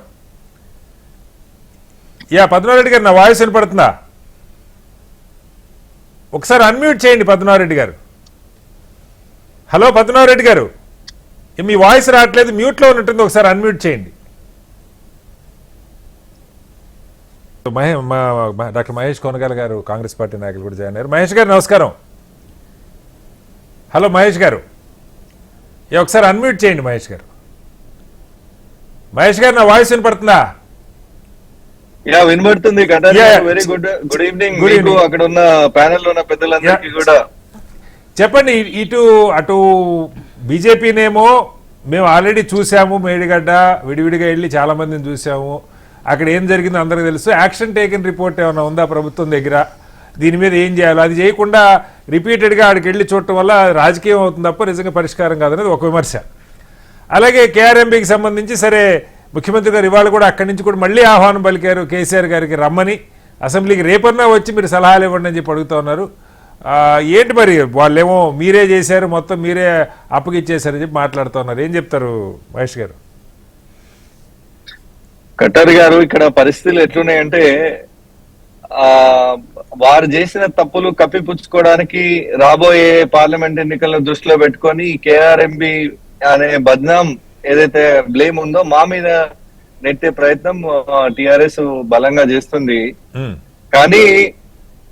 పద్మనాభరెడ్డి గారు నా వాయిస్ వినపడుతుందా? ఒకసారి అన్మ్యూట్ చేయండి పద్మనాభరెడ్డి గారు. హలో పద్మనాభరెడ్డి గారు, మీ వాయిస్ రావట్లేదు, మ్యూట్లో ఉన్నట్టుంది, ఒకసారి అన్మ్యూట్ చేయండి. డాక్టర్ మహేష్ కొనగాల గారు కాంగ్రెస్ పార్టీ నాయకులు కూడా జాయిన్ అయ్యారు. మహేష్ గారు నమస్కారం. హలో మహేష్ గారు, ఒకసారి అన్మ్యూట్ చేయండి మహేష్ గారు. మహేష్ గారు, నా వాయిస్ వినపడుతుందా? యా వినబడుతుంది. వెరీ గుడ్ ఈవినింగ్ మీకు, అక్కడ ఉన్న ప్యానెల్ లో ఉన్న పెద్దలందరికీ కూడా. చెప్పండి, అటు బీజేపీనేమో మేము ఆల్రెడీ చూసాము, మేడిగడ్డ విడివిడిగా వెళ్ళి చాలా మందిని చూసాము, అక్కడ ఏం జరిగిందో అందరికీ తెలుసు. యాక్షన్ టేకన్ రిపోర్ట్ ఏమైనా ఉందా ప్రభుత్వం దగ్గర? దీని మీద ఏం చేయాలి? అది చేయకుండా రిపీటెడ్గా ఆడికి వెళ్ళి చూడటం వల్ల రాజకీయం అవుతుంది తప్ప నిజంగా పరిష్కారం కాదనేది ఒక విమర్శ. అలాగే కేఆర్ఎంబీకి సంబంధించి సరే, ముఖ్యమంత్రి గారు ఇవాళ కూడా అక్కడి నుంచి కూడా మళ్ళీ ఆహ్వానం పలికారు కేసీఆర్ గారికి రమ్మని, అసెంబ్లీకి రేపన్నా వచ్చి మీరు సలహాలు ఇవ్వండి అని చెప్పి అడుగుతూ ఉన్నారు. ఏంటి మరి వాళ్ళేమో మీరే చేశారు, మొత్తం మీరే అప్పగిచ్చేశారని చెప్పి మాట్లాడుతూ ఉన్నారు. ఏం చెప్తారు మహేష్ గారు? కట్టర్ గారు, ఇక్కడ పరిస్థితులు ఎట్లున్నాయంటే వారు చేసిన తప్పులు కప్పిపుచ్చుకోవడానికి రాబోయే పార్లమెంట్ ఎన్నికలను దృష్టిలో పెట్టుకొని కేఆర్ఎంబి అనే బద్నాం ఏదైతే బ్లేమ్ ఉందో మా మీద నెట్టే ప్రయత్నం టిఆర్ఎస్ బలంగా చేస్తుంది. కానీ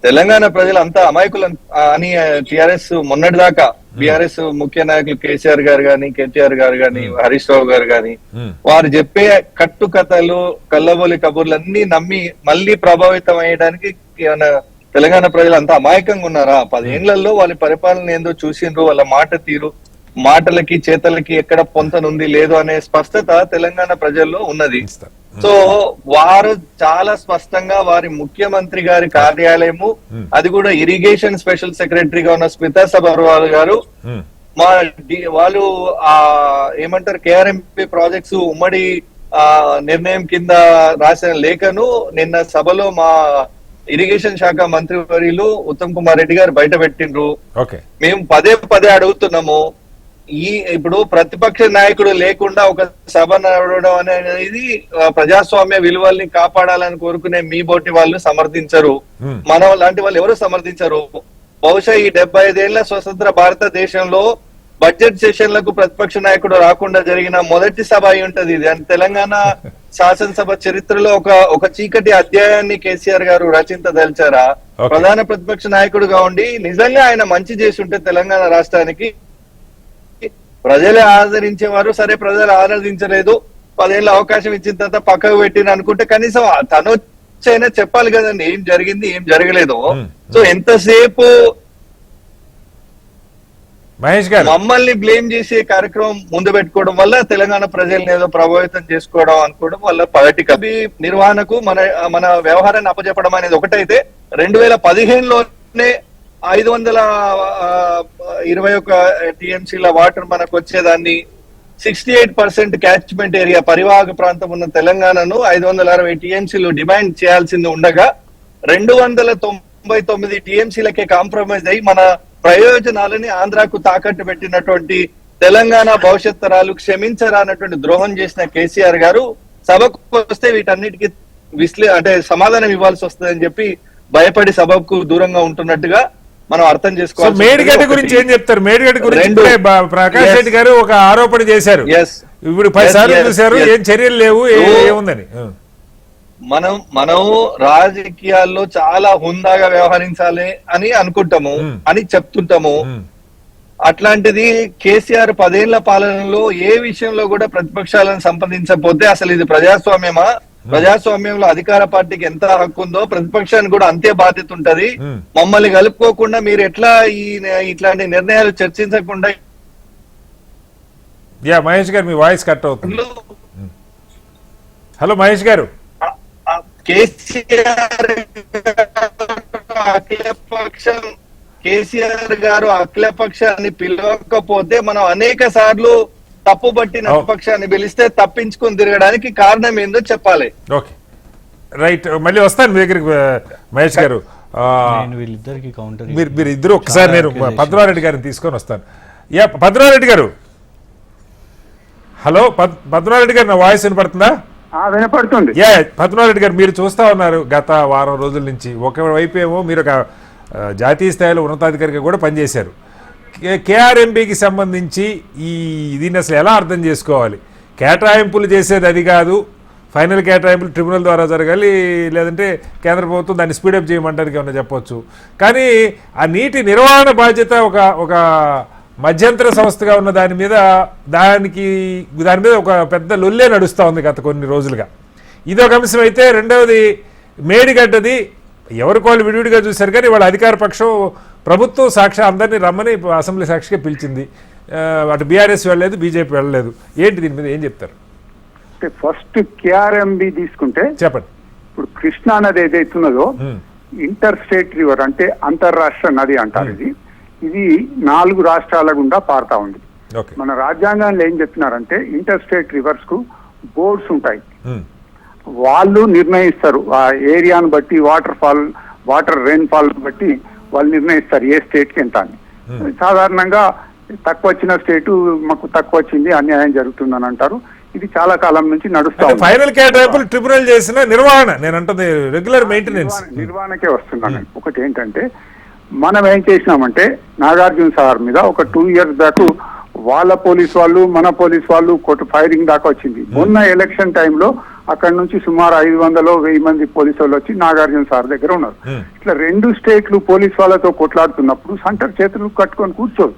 తెలంగాణ ప్రజలు అంతా అమాయకులు అని టిఆర్ఎస్ మొన్నటి దాకా బీఆర్ఎస్ ముఖ్య నాయకులు కేసీఆర్ గారు గాని, కేటీఆర్ గారు గాని, హరీష్ రావు గారు గాని వారు చెప్పే కట్టుకథలు కల్లబోలి కబుర్లన్నీ నమ్మి మళ్ళీ ప్రభావితం అయ్యడానికి తెలంగాణ ప్రజలు అంతా అమాయకంగా ఉన్నారా? 10 ఏళ్లలో వాళ్ళ పరిపాలన ఏందో చూసిండ్రు, వాళ్ళ మాట తీరు, మాటలకి చేతలకి ఎక్కడ పొంతనుంది లేదు అనే స్పష్టత తెలంగాణ ప్రజల్లో ఉన్నది. సో వారు చాలా స్పష్టంగా వారి ముఖ్యమంత్రి గారి కార్యాలయము, అది కూడా ఇరిగేషన్ స్పెషల్ సెక్రటరీగా ఉన్న స్మితా సబర్వాల్ గారు వాళ్ళు ఏమంటారు కేఆర్ఎంపీ ప్రాజెక్ట్స్ ఉమ్మడి నిర్ణయం కింద రాసిన లేఖను నిన్న సభలో మా ఇరిగేషన్ శాఖ మంత్రి వర్యులు ఉత్తమ్ కుమార్ రెడ్డి గారు బయట పెట్టిండ్రు. మేము పదే అడుగుతున్నాము, ఇప్పుడు ప్రతిపక్ష నాయకుడు లేకుండా ఒక సభ నడవడం అనేది ప్రజాస్వామ్య విలువల్ని కాపాడాలని కోరుకునే మీ బోటి వాళ్ళు సమర్థించరు, మన లాంటి వాళ్ళు ఎవరు సమర్థించరు. బహుశా ఈ 75 ఏళ్ల స్వతంత్ర భారతదేశంలో బడ్జెట్ సెషన్లకు ప్రతిపక్ష నాయకుడు రాకుండా జరిగిన మొదటి సభ అయి ఉంటది ఇది. తెలంగాణ శాసనసభ చరిత్రలో ఒక చీకటి అధ్యాయాన్ని కేసీఆర్ గారు రచించదలిచారా? ప్రధాన ప్రతిపక్ష నాయకుడుగా ఉండి నిజంగా ఆయన మంచి చేసి ఉంటే తెలంగాణ రాష్ట్రానికి ప్రజలే ఆదరించేవారు. సరే, ప్రజలు ఆదరించలేదు, 10 ఏళ్ళ అవకాశం ఇచ్చిన తర్వాత పక్కకు పెట్టిన అనుకుంటే కనీసం తను వచ్చైనా చెప్పాలి కదండి ఏం జరిగింది ఏం జరగలేదు. సో ఎంతసేపు మహేష్ గారు మమ్మల్ని బ్లేమ్ చేసే కార్యక్రమం ముందు పెట్టుకోవడం వల్ల తెలంగాణ ప్రజల్ని ఏదో ప్రభావితం చేసుకోవడం అనుకోవడం వల్ల పొలిటికల్ నిర్వహణకు మన వ్యవహారాన్ని అప్పచెప్పడం అనేది ఒకటైతే 2015లోనే 521 టీఎంసీల వాటర్ మనకు వచ్చేదాన్ని 68% క్యాచ్మెంట్ ఏరియా పరివాహక ప్రాంతం ఉన్న తెలంగాణను 560 టీఎంసీలు డిమాండ్ చేయాల్సింది ఉండగా 299 టీఎంసీలకే కాంప్రమైజ్ అయ్యి మన ప్రయోజనాలని ఆంధ్రాకు తాకట్టు పెట్టినటువంటి తెలంగాణ భవిష్యత్ తరాలు క్షమించరానటువంటి ద్రోహం చేసిన కేసీఆర్ గారు సభకు వస్తే వీటన్నిటికీ సమాధానం ఇవ్వాల్సి వస్తుందని చెప్పి భయపడి సభకు దూరంగా ఉంటున్నట్టుగా మనం అర్థం చేసుకోవాలి. మేడిగడ్డ గురించి ఏం చెప్తారు? మేడిగడ్డ గురించి ప్రకాష్ రెడ్డి గారు ఒక ఆరోపణ చేశారు, ఇప్పుడు 10 సార్లు చూశారు, ఏం చర్యలు లేవు, ఏముందని. మనం రాజకీయాల్లో చాలా హుందాగా వ్యవహరించాలి అని అనుకుంటాము, అని చెప్తుంటాము. అట్లాంటిది కేసీఆర్ 10 ఏళ్ల పాలనలో ఏ విషయంలో కూడా ప్రతిపక్షాలను సంప్రదించకపోతే అసలు ఇది ప్రజాస్వామ్యమా? ప్రజాస్వామ్యంలో అధికార పార్టీకి ఎంత హక్కు ఉందో ప్రతిపక్షానికి కూడా అంతే బాధ్యత ఉంటది. మమ్మల్ని కలుపుకోకుండా మీరు ఎట్లా ఇట్లాంటి నిర్ణయాలు చర్చించకుండా. మహేష్ గారు మీ వాయిస్ కట్ అవుతుంది. హలో మహేష్ గారు, కేసీఆర్ గారు అఖిలపక్షాన్ని పిలవకపోతే మనం అనేక సార్లు తప్పుబట్టిన పక్షాన్ని పిలిస్తే తప్పించుకుని తిరగడానికి కారణం ఏందో చెప్పాలి. ఓకే, రైట్, మళ్ళీ వస్తాను మీ దగ్గరికి మహేష్ గారు. మీరు ఇద్దరు ఒకసారి నేను పద్మనాభరెడ్డి గారిని తీసుకొని వస్తాను. పద్మనాభరెడ్డి గారు, హలో పద్మనాభరెడ్డి గారు, నా వాయిస్ వినపడుతుందా? వినపడుతుంది. పద్మనాభరెడ్డి గారు, మీరు చూస్తా ఉన్నారు గత వారం రోజుల నుంచి, ఒకవైపు ఏమో మీరు ఒక జాతీయ స్థాయిలో ఉన్నతాధికారిగా కూడా పనిచేశారు, కేఆర్ఎంబికి సంబంధించి దీన్ని అసలు ఎలా అర్థం చేసుకోవాలి? కేటాయింపులు చేసేది అది కాదు, ఫైనల్ కేటాయింపులు ట్రిబ్యునల్ ద్వారా జరగాలి, లేదంటే కేంద్ర ప్రభుత్వం దాన్ని స్పీడప్ చేయమంటానికి ఏమన్నా చెప్పొచ్చు. కానీ ఆ నీటి నిర్వహణ బాధ్యత ఒక మధ్యంతర సంస్థగా ఉన్న దాని మీద ఒక పెద్ద లొల్లే నడుస్తూ ఉంది గత కొన్ని రోజులుగా. ఇదొక అంశం అయితే, రెండవది మేడిగడ్డది ఎవరికి వాళ్ళు విడివిడిగా చూశారు కానీ వాళ్ళ అధికార పక్షం ప్రభుత్వం సాక్షి అందరినీ రమ్మని అసెంబ్లీ సాక్షిగా పిలిచింది. అటు బీఆర్ఎస్ వెళ్ళలేదు, బీజేపీ వెళ్ళలేదు. ఏంటి దీని మీద ఏం చెప్తారు? ఫస్ట్ కేఆర్ఎంబి తీసుకుంటే చెప్పండి. ఇప్పుడు కృష్ణా నది ఏదైతున్నదో ఇంటర్ స్టేట్ రివర్ అంటే అంతర్రాష్ట్ర నది అంటారు. ఇది 4 రాష్ట్రాల గుండా పారుతా ఉంది. మన రాజ్యాంగంలో ఏం చెప్తున్నారంటే ఇంటర్ స్టేట్ రివర్స్ కు బోర్డ్స్ ఉంటాయి, వాళ్ళు నిర్ణయిస్తారు ఆ ఏరియాను బట్టి, వాటర్ రెయిన్ ఫాల్ బట్టి వాళ్ళు నిర్ణయిస్తారు ఏ స్టేట్ కి ఎంత అని. సాధారణంగా తక్కువ వచ్చిన స్టేటు మాకు తక్కువ వచ్చింది, అన్యాయం జరుగుతుందని అంటారు. ఇది చాలా కాలం నుంచి నడుస్తుంది. ఫైనల్ కేటాయింపులు ట్రిబ్యునల్ చేసిన నిర్వహణ, నేను అంటే రెగ్యులర్ మెయింటెనెన్స్ నిర్వహణకే వస్తున్నాను. ఒకటి ఏంటంటే మనం ఏం చేసినామంటే నాగార్జున సాగర్ మీద ఒక 2 years బ్యాక్ వాళ్ళ పోలీస్ వాళ్ళు మన పోలీస్ వాళ్ళు ఫైరింగ్ దాకా వచ్చింది. మొన్న ఎలక్షన్ టైంలో అక్కడ నుంచి సుమారు 500-1000 మంది పోలీసు వాళ్ళు వచ్చి నాగార్జున సార్ దగ్గర ఉన్నారు. ఇట్లా 2 స్టేట్లు పోలీస్ వాళ్ళతో కొట్లాడుతున్నప్పుడు సెంటర్ చేతులు కట్టుకొని కూర్చోదు.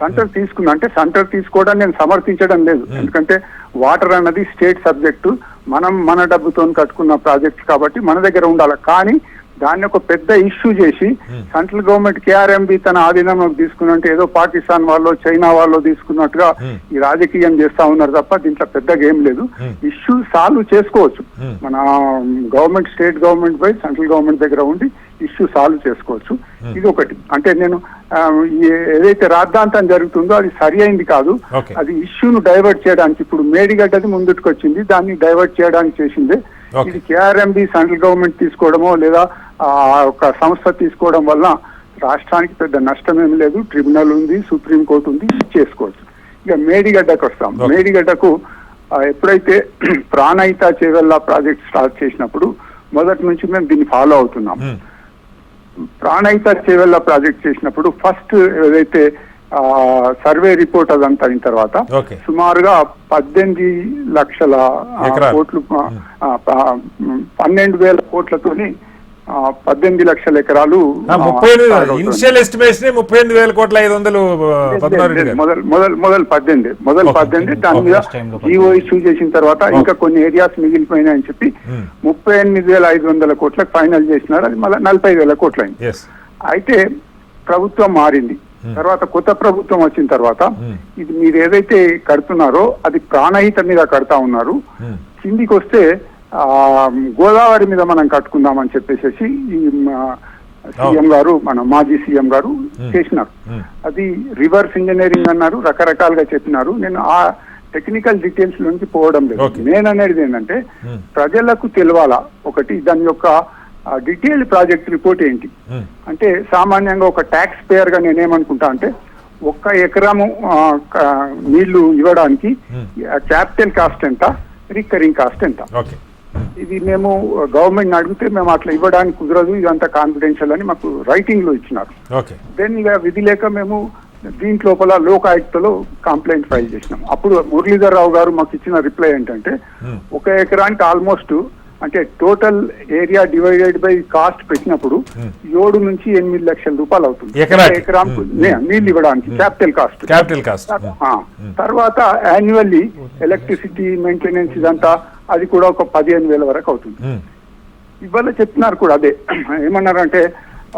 సెంటర్ తీసుకుంది అంటే సెంటర్ తీసుకోవడం నేను సమర్థించడం లేదు, ఎందుకంటే వాటర్ అన్నది స్టేట్ సబ్జెక్టు, మనం మన డబ్బుతో కట్టుకున్న ప్రాజెక్ట్ కాబట్టి మన దగ్గర ఉండాలి. కానీ దాన్ని ఒక పెద్ద ఇష్యూ చేసి సెంట్రల్ గవర్నమెంట్ కేఆర్ఎంబి తన ఆధీనంలోకి తీసుకున్నట్టు ఏదో పాకిస్తాన్ వాళ్ళు చైనా వాళ్ళు తీసుకున్నట్టుగా ఈ రాజకీయం చేస్తా ఉన్నారు తప్ప దీంట్లో పెద్దగా ఏం లేదు. ఇష్యూ సాల్వ్ చేసుకోవచ్చు, మన గవర్నమెంట్ స్టేట్ గవర్నమెంట్ పై సెంట్రల్ గవర్నమెంట్ దగ్గర ఉండి ఇష్యూ సాల్వ్ చేసుకోవచ్చు. ఇది ఒకటి. అంటే నేను ఏదైతే రాద్ధాంతం జరుగుతుందో అది సరి అయింది కాదు, అది ఇష్యూను డైవర్ట్ చేయడానికి. ఇప్పుడు మేడిగడ్డది ముందుకు వచ్చింది, దాన్ని డైవర్ట్ చేయడానికి చేసిందే. ఇది కేఆర్ఎంబి సెంట్రల్ గవర్నమెంట్ తీసుకోవడమో లేదా ఒక సంస్థ తీసుకోవడం వల్ల రాష్ట్రానికి పెద్ద నష్టం ఏమి లేదు. ట్రిబ్యునల్ ఉంది, సుప్రీంకోర్టు ఉంది, చేసుకోవచ్చు. ఇక మేడిగడ్డకు వస్తాం. మేడిగడ్డకు ఎప్పుడైతే ప్రాణహిత చేవెళ్ళ ప్రాజెక్ట్ స్టార్ట్ చేసినప్పుడు మొదటి నుంచి మేము దీన్ని ఫాలో అవుతున్నాం. ప్రాణహిత చేవెళ్ళ ప్రాజెక్ట్ చేసినప్పుడు ఫస్ట్ ఏదైతే సర్వే రిపోర్ట్ అదంతా అయిన తర్వాత సుమారుగా 18 లక్షల కోట్లు 12,000 కోట్లతోని 18 లక్షల ఎకరాలు. ఇనిషియల్ ఎస్టిమేషన్ 35,000 కోట్ల 500 మొదలు 18 దాని మీద జీవో ఇష్యూ చేసిన తర్వాత ఇంకా కొన్ని ఏరియాస్ మిగిలిపోయినాయని చెప్పి 38,500 కోట్లకు ఫైనల్ చేసినారు. అది మళ్ళీ 40,000 కోట్లు అయింది. అయితే ప్రభుత్వం మారింది, తర్వాత కొత్త ప్రభుత్వం వచ్చిన తర్వాత ఇది మీరు ఏదైతే కడుతున్నారో అది ప్రాణహిత మీద కడతా ఉన్నారు. కిందికి వస్తే గోదావరి మీద మనం కట్టుకుందామని చెప్పేసి ఈ సీఎం గారు, మన మాజీ సీఎం గారు చేసినారు. అది రివర్స్ ఇంజనీరింగ్ అన్నారు, రకరకాలుగా చెప్పినారు. నేను ఆ టెక్నికల్ డీటెయిల్స్ నుంచి పోవడం లేదు. నేను అనేది ఏంటంటే ప్రజలకు తెలవాలా. ఒకటి, దాని యొక్క డీటెయిల్డ్ ప్రాజెక్ట్ రిపోర్ట్ ఏంటి అంటే, సామాన్యంగా ఒక ట్యాక్స్ పేయర్ గా నేనేమనుకుంటా అంటే 1 ఎకరము నీళ్లు ఇవ్వడానికి క్యాపిటల్ కాస్ట్ ఎంత, రికరింగ్ కాస్ట్ ఎంత. ఇది మేము గవర్నమెంట్ అడిగితే మేము అట్లా ఇవ్వడానికి కుదరదు, ఇదంతా కాన్ఫిడెన్షియల్ అని మాకు రైటింగ్ లో ఇచ్చినారు. దెన్ ఇక విధి లేక మేము దీంట్లోపల లోకాయుక్తలో కంప్లైంట్ ఫైల్ చేసినాం. అప్పుడు మురళీధర్ రావు గారు మాకు ఇచ్చిన రిప్లై ఏంటంటే 1 ఎకరానికి ఆల్మోస్ట్ అంటే total area divided by cost పెట్టినప్పుడు 7 నుంచి 8 లక్షల రూపాయలు అవుతుంది ఎకరాకు నీళ్ళు ఇవ్వడానికి క్యాపిటల్ కాస్ట్. తర్వాత యాన్యువల్లీ ఎలక్ట్రిసిటీ మెయింటెనెన్స్ ఇదంతా అది కూడా ఒక 15,000 వరకు అవుతుంది. ఇవాళ చెప్తున్నారు కూడా అదే, ఏమన్నారంటే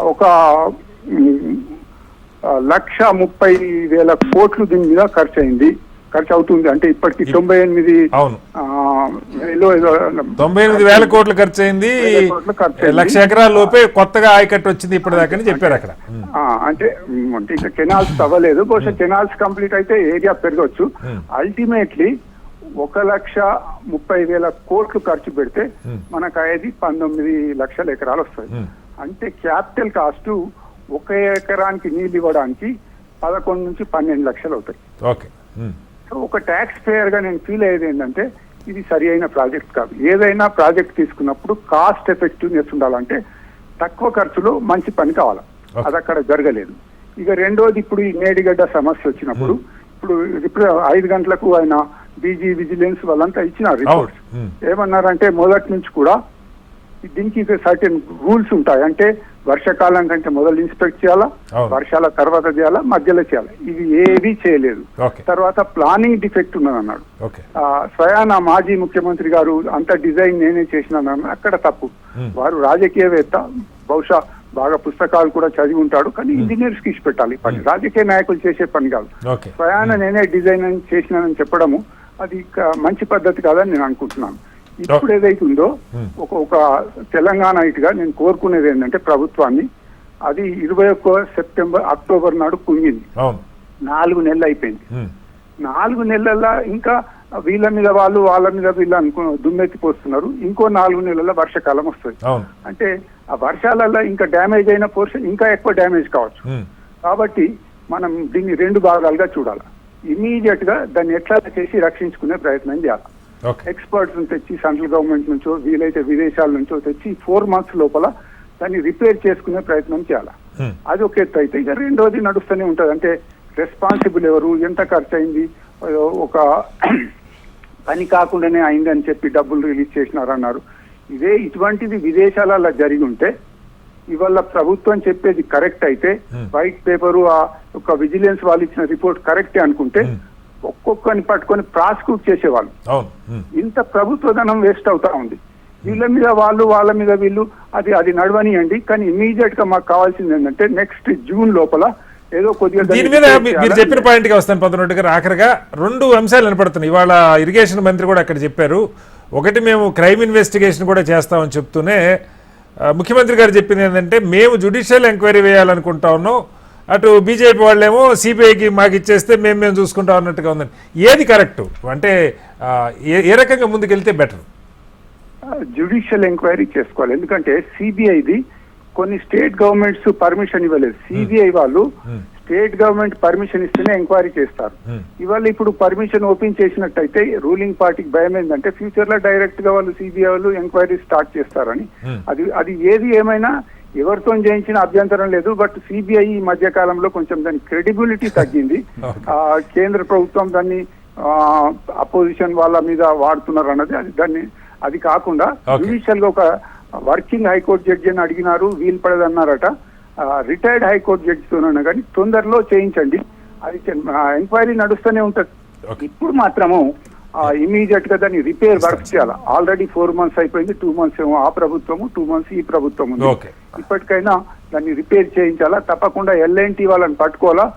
1,30,000 కోట్లు దీని మీద ఖర్చు అవుతుంది. అంటే ఇప్పటికి 98,000 కోట్లు ఖర్చు అయింది. 1,00,000 ఎకరాల లోపే కొత్తగా ఆయకట్టు వచ్చింది ఇప్పటిదాకా చెప్పారు అక్కడ. అంటే ఇంకా కెనాల్స్ అవ్వలేదు, బహుశా కెనాల్స్ కంప్లీట్ అయితే ఏరియా పెరగవచ్చు. అల్టిమేట్లీ 1,30,000 కోట్లు ఖర్చు పెడితే మనకు అయ్యేది 19 లక్షల ఎకరాలు వస్తాయి. అంటే క్యాపిటల్ కాస్ట్ 1 ఎకరానికి నీళ్ళు ఇవ్వడానికి 11 నుంచి 12 లక్షలు అవుతాయి. సో ఒక ట్యాక్స్ పేయర్ గా నేను ఫీల్ అయ్యేది ఏంటంటే ఇది సరి అయిన ప్రాజెక్ట్ కాదు. ఏదైనా ప్రాజెక్ట్ తీసుకున్నప్పుడు కాస్ట్ ఎఫెక్టివ్నెస్ ఉండాలంటే తక్కువ ఖర్చులో మంచి పని కావాలి, అది అక్కడ జరగలేదు. ఇక రెండోది ఇప్పుడు ఈ మేడిగడ్డ సమస్య వచ్చినప్పుడు ఇప్పుడు 5 గంటలకు ఆయన బీజీ విజిలెన్స్ వాళ్ళంతా ఇచ్చినారు రిపోర్ట్స్. ఏమన్నారంటే మొదటి నుంచి కూడా దీనికి సర్టెన్ రూల్స్ ఉంటాయి. అంటే వర్షాకాలం కంటే మొదలు ఇన్స్పెక్ట్ చేయాలా, వర్షాల తర్వాత చేయాలా, మధ్యలో చేయాలా. ఇది ఏది చేయలేదు. తర్వాత ప్లానింగ్ డిఫెక్ట్ ఉన్నదన్నాడు. స్వయాన మాజీ ముఖ్యమంత్రి గారు అంత డిజైన్ నేనే చేసినాను, అక్కడ తప్పు. వారు రాజకీయవేత్త, బహుశా బాగా పుస్తకాలు కూడా చదివి ఉంటాడు, కానీ ఇంజనీర్స్ కి ఇచ్చి పెట్టాలి పని, రాజకీయ నాయకులు చేసే పని కాదు. స్వయాన నేనే డిజైన్ చేసినానని చెప్పడము అది మంచి పద్ధతి కాదని నేను అనుకుంటున్నాను. ఇప్పుడు ఏదైతుందో ఒక తెలంగాణ ఇటుగా నేను కోరుకునేది ఏంటంటే ప్రభుత్వాన్ని, అది 21 అక్టోబర్ నాడు కుంగింది. 4 నెలలు అయిపోయింది. 4 నెలల ఇంకా వీళ్ళ మీద వాళ్ళు వాళ్ళ మీద వీళ్ళు దుమ్మెత్తిపోస్తున్నారు. ఇంకో 4 నెలల వర్షాకాలం వస్తుంది. అంటే ఆ వర్షాలలో ఇంకా డ్యామేజ్ అయిన పోర్షన్ ఇంకా ఎక్కువ డ్యామేజ్ కావచ్చు. కాబట్టి మనం దీన్ని 2 భాగాలుగా చూడాలి. ఇమీడియట్ గా దాన్ని ఎట్లా చేసి రక్షించుకునే ప్రయత్నం చేయాలి. ఎక్స్పర్ట్స్ తెచ్చి సెంట్రల్ గవర్నమెంట్ నుంచో వీలైతే విదేశాల నుంచో తెచ్చి 4 మంత్స్ లోపల దాన్ని రిపేర్ చేసుకునే ప్రయత్నం చేయాలి. అది ఒక ఎత్తు అయితే, ఇక రెండోది నడుస్తూనే ఉంటది. అంటే రెస్పాన్సిబుల్ ఎవరు, ఎంత ఖర్చు అయింది, ఒక పని కాకుండానే అయింది అని చెప్పి డబ్బులు రిలీజ్ చేసినారన్నారు. ఇటువంటిది విదేశాలలో జరిగి ఉంటే ఇవాళ ప్రభుత్వం చెప్పేది కరెక్ట్ అయితే, వైట్ పేపరు ఒక విజిలెన్స్ వాళ్ళు ఇచ్చిన రిపోర్ట్ కరెక్టే అనుకుంటే ఒక్కొక్కరిని పట్టుకొని ప్రాసిక్యూట్ చేసేవాళ్ళు. ఇంత ప్రభుత్వ ధనం వేస్ట్ అవుతా ఉంది. వీళ్ళ మీద వాళ్ళు వాళ్ళ మీద వీళ్ళు అది నడవనియండి. కానీ ఇమీడియట్ గా మాకు కావాల్సింది ఏంటంటే నెక్స్ట్ జూన్ లోపల ఏదో కొద్దిగా దీని మీద మీరు చెప్పిన పాయింట్ కి వస్తాను. 19 గారు ఆఖరిగా 2 అంశాలు వినపడుతున్నాయి. ఇవాళ ఇరిగేషన్ మంత్రి కూడా అక్కడ చెప్పారు. ఒకటి, మేము క్రైమ్ ఇన్వెస్టిగేషన్ కూడా చేస్తామని చెప్తూనే ముఖ్యమంత్రి గారు చెప్పింది ఏంటంటే మేము జ్యుడిషియల్ ఎంక్వైరీ వేయాలనుకుంటా ఉన్నాం, అటు బీజేపీ వాళ్ళేమో సిబిఐకి మాకు ఇచ్చేస్తే మేము చూసుకుంటాం అన్నట్టుగా ఉందండి. ఏది కరెక్ట్? అంటే ఏ రకంగా ముందుకెళ్తే బెటర్? జ్యుడిషియల్ ఎంక్వైరీ చేసుకోవాలి. ఎందుకంటే సిబిఐది కొన్ని స్టేట్ గవర్నమెంట్స్ పర్మిషన్ ఇవ్వలేదు. సిబిఐ వాళ్ళు స్టేట్ గవర్నమెంట్ పర్మిషన్ ఇస్తేనే ఎంక్వైరీ చేస్తారు. ఇవాళ ఇప్పుడు పర్మిషన్ ఓపెన్ చేసినట్టయితే రూలింగ్ పార్టీకి భయం ఏంటంటే ఫ్యూచర్ లో డైరెక్ట్ గా వాళ్ళు సిబిఐ వాళ్ళు ఎంక్వైరీ స్టార్ట్ చేస్తారని. అది ఏది ఏమైనా ఎవరితో చేయించిన అభ్యంతరం లేదు. బట్ సిబిఐ ఈ మధ్య కాలంలో కొంచెం దాని క్రెడిబిలిటీ తగ్గింది. కేంద్ర ప్రభుత్వం దాన్ని అపోజిషన్ వాళ్ళ మీద వాడుతున్నారు అన్నది అది కాకుండా జ్యుడిషియల్ గా ఒక వర్కింగ్ హైకోర్టు జడ్జి అని అడిగినారు, వీలు పడదన్నారట. రిటైర్డ్ హైకోర్టు జడ్జితోనన్నా కానీ తొందరలో చేయించండి. అది ఎంక్వైరీ నడుస్తూనే ఉంటది. ఇప్పుడు మాత్రము ఇమీడియట్ గా దాన్ని రిపేర్ వర్క్ చేయాలి. ఆల్రెడీ 4 మంత్స్ అయిపోయింది. 2 మంత్స్ ఏమో ఆ ప్రభుత్వము, 2 మంత్స్ ఈ ప్రభుత్వం ఉంది. ఇప్పటికైనా దాన్ని రిపేర్ చేయించాలా. తప్పకుండా ఎల్ఎన్టీ వాళ్ళని పట్టుకోవాలా.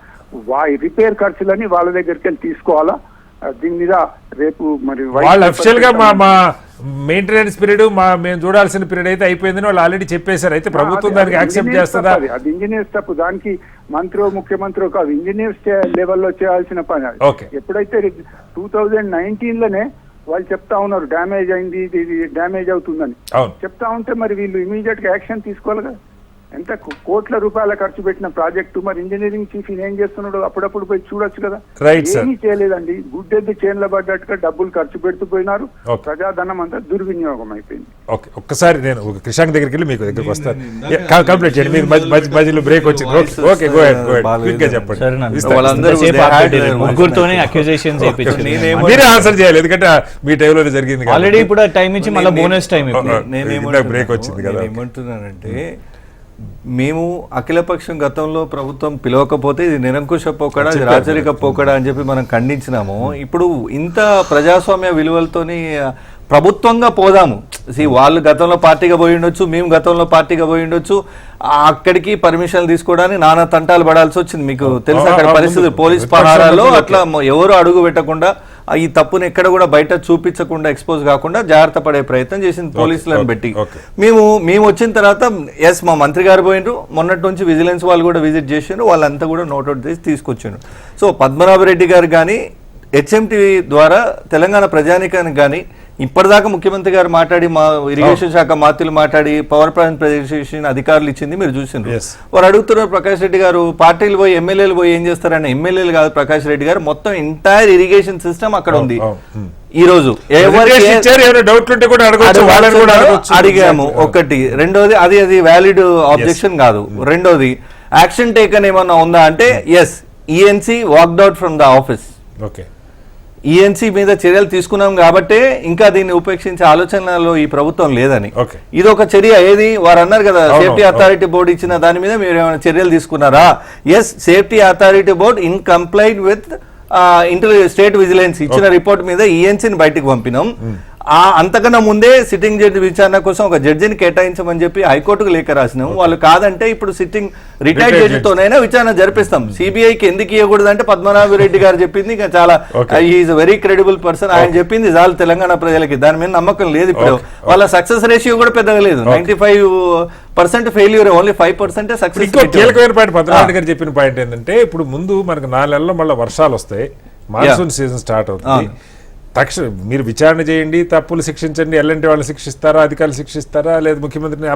రిపేర్ ఖర్చులని వాళ్ళ దగ్గరికి వెళ్ళి తీసుకోవాలా. దీని మీద రేపు మరి వాళ్ళు అఫిషియల్ గా మా మెయింటెనెన్స్ పీరియడ్ మేము చూడాల్సిన పీరియడ్ అయితే అయిపోయిందని వాళ్ళు ఆల్రెడీ చెప్పేశారు. అయితే ప్రభుత్వం దానికి యాక్సెప్ట్ చేస్తుందా? అది ఇంజనీర్స్ తప్పు. దానికి మంత్రి ముఖ్యమంత్రి కాదు, ఇంజనీర్స్ లెవెల్లో చేయాల్సిన పని. ఎప్పుడైతే 2019లోనే వాళ్ళు చెప్తా ఉన్నారు డ్యామేజ్ అయింది, ఇది డ్యామేజ్ అవుతుందని చెప్తా ఉంటే మరి వీళ్ళు ఇమీడియట్ గా యాక్షన్ తీసుకోవాలి కదా. ఎంత కోట్ల రూపాయల ఖర్చు పెట్టిన ప్రాజెక్టు, మరి ఇంజనీరింగ్ చీఫ్ ఏం చేస్తున్నాడు అప్పుడప్పుడు పోయి చూడొచ్చు కదా. ఏమీ చేయలేదండి. గుడ్డెద్దు చేన్ల పడ్డట్టుగా డబ్బులు ఖర్చు పెడుతూ పోయినారు. ప్రజాధనం అంతా దుర్వినియోగం అయిపోయింది. ఒక్కసారి నేను కృషాంక్ దగ్గరికి వెళ్ళి మీకు దగ్గరికి వస్తాను. కంప్లీట్ చేయండి. మీరు మధ్యలో బ్రేక్ వచ్చింది. ఓకే, గో హెడ్ చెప్పండి. మీరే ఆన్సర్ చేయాలి, ఎందుకంటే మీ టైంలో జరిగింది. ఆల్రెడీ ఇప్పుడు టైం ఇచ్చి మళ్ళీ బోనస్ టైం బ్రేక్ వచ్చింది కదా. ఏమంటున్నానంటే మేము అఖిలపక్షం గతంలో ప్రభుత్వం పిలవకపోతే ఇది నిరంకుశ పోకడా, ఇది రాచరిక పోకడా అని చెప్పి మనం ఖండించినాము. ఇప్పుడు ఇంత ప్రజాస్వామ్య విలువలతోని ప్రభుత్వంగా పోదాము. వాళ్ళు గతంలో పార్టీగా పోయి ఉండొచ్చు, మేము గతంలో పార్టీగా పోయి ఉండొచ్చు. అక్కడికి పర్మిషన్లు తీసుకోవడానికి నానా తంటాలు పడాల్సి వచ్చింది. మీకు తెలుసు అక్కడ పరిస్థితి. పోలీస్ పహారాల్లో అట్లా ఎవరు అడుగు పెట్టకుండా, ఈ తప్పుని ఎక్కడ కూడా బయట చూపించకుండా, ఎక్స్పోజ్ కాకుండా జాగ్రత్త పడే ప్రయత్నం చేసింది పోలీసులను పెట్టి. మేము వచ్చిన తర్వాత మా మంత్రి గారు పోయినరు. మొన్నటి నుంచి విజిలెన్స్ వాళ్ళు కూడా విజిట్ చేసిండ్రు. వాళ్ళంతా కూడా నోట్అవుట్ చేసి తీసుకొచ్చిండ్రు. సో పద్మనాభరెడ్డి గారు కానీ హెచ్ఎంటీవీ ద్వారా తెలంగాణ ప్రజానికానికి కానీ ఇప్పటిదాకా ముఖ్యమంత్రి గారు మాట్లాడి, మా ఇరిగేషన్ శాఖ మాత్రులు మాట్లాడి పవర్ ప్లాంట్ ప్రజెంటేషన్ అధికారులు ఇచ్చింది మీరు చూసిండ్రు. వారు అడుగుతున్నారు ప్రకాష్ రెడ్డి గారు పార్టీలు పోయి ఎమ్మెల్యేలు పోయి ఏం చేస్తారని. ఎమ్మెల్యేలు కాదు ప్రకాష్ రెడ్డి గారు, మొత్తం ఎంటైర్ ఇరిగేషన్ సిస్టమ్ అక్కడ ఉంది. ఈ రోజు అడిగాము. ఒకటి. రెండోది అది వ్యాలిడ్ ఆబ్జెక్షన్ కాదు. రెండోది యాక్షన్ టేకన్ ఏమన్నా ఉందా అంటే yes, ENC walked out from the office. Okay, ENC మీద చర్యలు తీసుకున్నాం కాబట్టే ఇంకా దీన్ని ఉపేక్షించే ఆలోచనలో ఈ ప్రభుత్వం లేదని. ఓకే. ఇది ఒక చర్య. ఏది వారు అన్నారు కదా, అవును, సేఫ్టీ అథారిటీ బోర్డు ఇచ్చిన దాని మీద మీరు ఏమైనా చర్యలు తీసుకున్నారా? Yes, safety authority board in compliant with state vigilance ఇచ్చిన రిపోర్ట్ మీద ఈఎన్సీని బయటకు పంపినాం. అంతకన్నా ముందే సిట్టింగ్ జడ్జి విచారణ కోసం ఒక జడ్జిని కేటాయించమని చెప్పి హైకోర్టుకు లేఖ రాసినాం. వాళ్ళు కాదంటే ఇప్పుడు సిట్టింగ్ రిటైర్డ్ జడ్జితోనైనా విచారణ జరిపిస్తాం. సిబిఐకి ఎందుకు ఇవ్వకూడదు అంటే పద్మనాభరెడ్డి గారు చెప్పింది ఇంకా చాలా, ఈజ్ వెరీ క్రెడిబుల్ పర్సన్. ఆయన చెప్పింది చాలు తెలంగాణ ప్రజలకి, దాని మీద నమ్మకం లేదు. ఇప్పుడు వాళ్ళ సక్సెస్ రేషియో కూడా పెద్దగా లేదు, 95% ఫెయిల్యూర్, ఓన్లీ 5% సక్సెస్. ఇంకో కీలకమైన పాయింట్ పద్మనాభరెడ్డి గారు చెప్పిన పాయింట్ ఏంటంటే, ఇప్పుడు ముందు మనకు 4 నెలల్లో మళ్ళీ వర్షాలు వస్తాయి, మాన్సూన్ సీజన్ స్టార్ట్ అవుతుంది. తక్షణ మీరు విచారణ చేయండి, తప్పులు శిక్షించండి, ఎల్లంటి వాళ్ళని శిక్షిస్తారా, అధికారులు శిక్షిస్తారా, లేదా ముఖ్యమంత్రిని,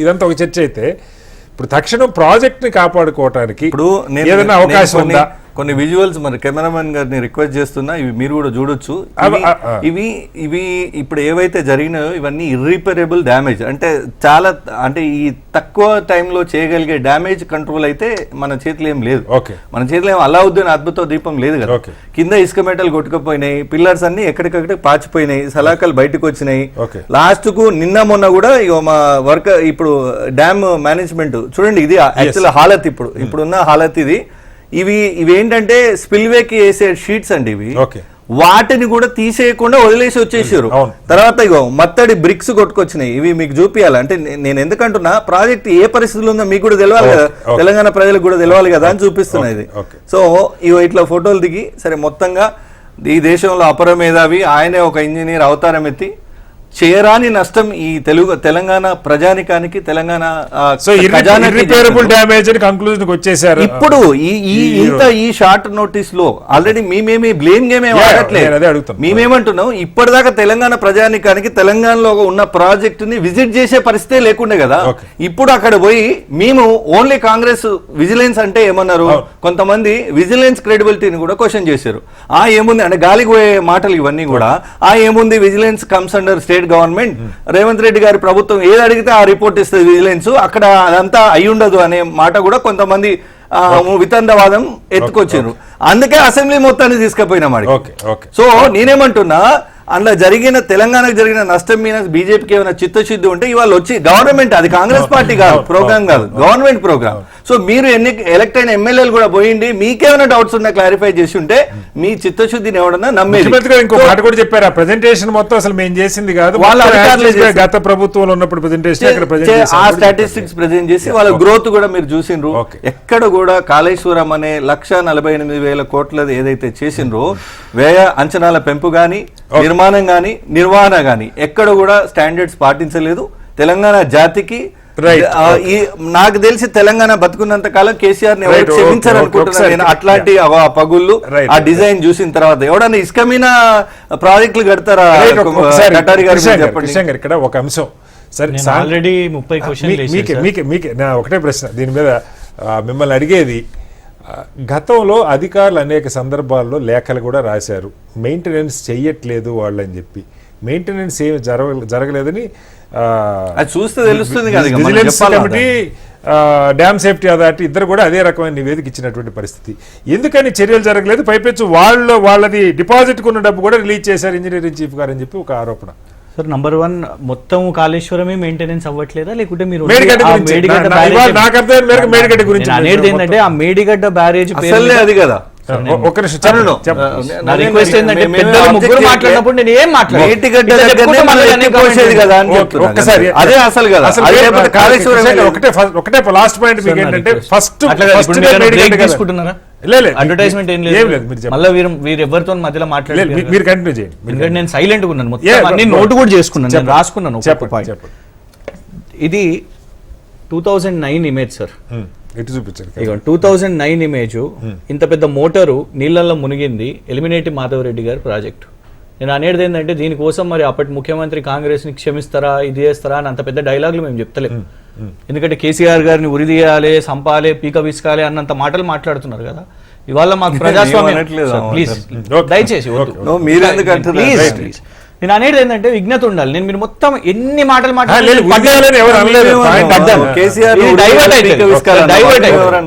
ఇదంతా ఒక చర్చ అయితే ఇప్పుడు తక్షణం ప్రాజెక్ట్ ని కాపాడుకోవటానికి ఇప్పుడు ఏదైనా అవకాశం ఉందా? కొన్ని విజువల్స్ మరి కెమెరామెన్ గారిని రిక్వెస్ట్ చేస్తున్నా, ఇవి మీరు కూడా చూడొచ్చు. ఇవి ఇప్పుడు ఏవైతే జరిగినాయో ఇవన్నీ ఇర్రిపేరబుల్ డ్యామేజ్. అంటే చాలా, అంటే ఈ తక్కువ టైంలో చేయగలిగే డ్యామేజ్ కంట్రోల్ అయితే మన చేతిలో ఏం లేదు. మన చేతిలో ఏం అల్లావుద్దీన్ అద్భుత దీపం లేదు కదా. కింద ఇసుక మెటల్ కొట్టుకుపోయినాయి, పిల్లర్స్ అన్ని ఎక్కడికక్కడ పాచిపోయినాయి, సలాకలు బయటకు వచ్చినాయి. లాస్ట్ కు నిన్న మొన్న కూడా మా వర్క్ ఇప్పుడు డ్యామ్ మేనేజ్మెంట్ చూడండి, ఇది యాక్చువల్ హాలత్, ఇప్పుడున్న హాలత్ ఇది. ఇవి ఏంటంటే స్పిల్వేకి వేసే షీట్స్ అండి ఇవి. వాటిని కూడా తీసేయకుండా వదిలేసి వచ్చేసారు. తర్వాత ఇగో మత్తడి బ్రిక్స్ కొట్టుకొచ్చినాయి. ఇవి మీకు చూపించాలి. అంటే నేను ఎందుకంటున్నా, ప్రాజెక్ట్ ఏ పరిస్థితుల్లో ఉందో మీకు కూడా తెలియాలి కదా, తెలంగాణ ప్రజలకు కూడా తెలియాలి కదా అని చూపిస్తున్నా ఇది. సో ఇగో ఇట్లా ఫోటోలు దిగి, సరే మొత్తంగా ఈ దేశంలో అపర మేధావి ఆయనే ఒక ఇంజనీర్ అవతారం ఎత్తి చేయరాని నష్టం ఈ తెలంగాణ ప్రజానికానికి, తెలంగాణ ఇప్పుడు ఈ షార్ట్ నోటీస్ లో ఆల్రెడీ మేమేమి బ్లేమ్ గేమ్ ఆడట్లేదు. మేమేమంటున్నాం, ఇప్పటిదాకా తెలంగాణ ప్రజానికానికి తెలంగాణలో ఉన్న ప్రాజెక్ట్ ని విజిట్ చేసే పరిస్థితే లేకుండే కదా. ఇప్పుడు అక్కడ పోయి మేము ఓన్లీ కాంగ్రెస్ విజిలెన్స్ అంటే ఏమన్నారు, కొంతమంది విజిలెన్స్ క్రెడిబిలిటీని కూడా క్వశ్చన్ చేశారు. ఏముంది అంటే గాలికి పోయే మాటలు ఇవన్నీ కూడా. ఏముంది, vigilance comes under state government, Revanth Reddy గారి ప్రభుత్వం ఏది అడిగితే ఆ రిపోర్ట్ ఇస్తుంది విజిలెన్స్, అక్కడ అదంతా అయి ఉండదు అనే మాట కూడా కొంతమంది వితండవాదం ఎత్తుకొచ్చారు. అందుకే అసెంబ్లీ మొత్తాన్ని తీసుకుపోయినాం. సో నేనేమంటున్నా, అందులో తెలంగాణకు జరిగిన నష్టం మీద బీజేపీకి ఏమైనా చిత్తశుద్ధి ఉంటే ఇవాళ వచ్చి గవర్నమెంట్, అది కాంగ్రెస్ పార్టీ కాదు, ప్రోగ్రామ్ కాదు, గవర్నమెంట్ ప్రోగ్రామ్. సో మీరు ఎలక్ట్ అయిన ఎమ్మెల్యేలు కూడా పోయింది, మీకేమైనా డౌట్స్ ఉన్నా క్లారిఫై చేసి ఉంటే మీ చిత్తశుద్ధిని ఎవడన్నా నమ్మేది. ఇంకో మాట కూడా చెప్పారు, ఆ ప్రెజెంటేషన్ మొత్తం అసలు మేము చేసింది కాదు, వాళ్ళ గత ప్రభుత్వంలో ఉన్నప్పుడు ప్రెజెంటేషన్, ఆ స్టాటిస్టిక్స్ ప్రెజెంట్ చేసి వాళ్ళ గ్రోత్ కూడా మీరు చూసిండ్రు. ఎక్కడ కూడా కాళేశ్వరం అనే 1,48,000 కోట్లది ఏదైతే చేసిండ్రో, వ్యయ అంచనాల పెంపు గాని, నిర్మాణం గాని, నిర్వహణ గాని ఎక్కడ కూడా స్టాండర్డ్స్ పాటించలేదు. తెలంగాణ జాతికి నాకు తెలిసి తెలంగాణ బతుకున్నంత కాలం కేసీఆర్ ని ఎవరు క్షమించారనుకుంటున్నాను నేను. అట్లాంటి పగుళ్ళు, ఆ డిజైన్ చూసిన తర్వాత ఎవడన్నా ఇసుక మీద ప్రాజెక్టులు కడతారా? కటారి గారు చెప్పండి. ఇక్కడ ఒక అంశం, సరే ఆల్రెడీ 30 క్వశ్చన్లు మీకే నా ఒకటే ప్రశ్న దీని మీద మిమ్మల్ని అడిగేది. గతంలో అధికారులు అనేక సందర్భాల్లో లేఖలు కూడా రాశారు, మెయింటెనెన్స్ చెయ్యట్లేదు వాళ్ళని చెప్పి. మెయింటెనెన్స్ ఏమి జరగలేదని చూస్తే తెలుస్తుంది. Vigilance committee, dam safety authority ఇద్దరు కూడా అదే రకమైన నివేదిక ఇచ్చినటువంటి పరిస్థితి. ఎందుకని చర్యలు జరగలేదు? పైపెచ్చు వాళ్ళది డిపాజిట్ కున్న డబ్బు కూడా రిలీజ్ చేశారు ఇంజనీరింగ్ చీఫ్ గారు అని చెప్పి ఒక ఆరోపణ. సార్, నంబర్ 1 మొత్తం కాళేశ్వరమే మెయింటెనెన్స్ అవ్వట్లేదా, లేకుంటే మీరు అనేది ఏంటంటే ఆ మేడిగడ్డ బ్యారేజ్ అది కదా. రిక్వెస్ట్ ఏంటంటే ముగ్గురు మాట్లాడినప్పుడు నేను ఏం అదే అసలు కదా. ఒకటే లాస్ట్ పాయింట్ మీకు ఏంటంటే, ఫస్ట్ తీసుకుంటున్నారా? అడ్వర్టైజ్మెంట్ ఏం లేదు, మళ్ళీ వీరు ఎవరితో మధ్యలో మాట్లాడలేదు. మీరు కంటిన్యూ చేయండి. ఎందుకంటే నేను సైలెంట్ గా ఉన్నాను, మొత్తం అన్ని నోటు కూడా చేసుకున్నాను, నేను రాసుకున్నాను. ఇది 2009 ఇమేజ్ సార్, 2009 ఇమేజ్. ఇంత పెద్ద మోటారు నీళ్లలో మునిగింది, ఎలిమినేటి మాధవరెడ్డి గారి ప్రాజెక్టు. నేను అనేది ఏంటంటే, దీనికోసం మరి అప్పటి ముఖ్యమంత్రి కాంగ్రెస్ ని క్షమిస్తారా, ఇది చేస్తారా అని అంత పెద్ద డైలాగులు మేము చెప్తలేము. ఎందుకంటే కేసీఆర్ గారిని ఉరిదీయాలి, సంపాలి, పీక విసుకాలి అన్నంత మాటలు మాట్లాడుతున్నారు కదా. ఇవాళ మాకు ప్రజాస్వామ్యం, ప్లీజ్ దయచేసి నేను అనేది ఏంటంటే విజ్ఞత ఉండాలి. నేను మీరు మొత్తం ఎన్ని మాటలు లేదు, ఉద్యోగాలని ఎవరు అనలేదు. కేసీఆర్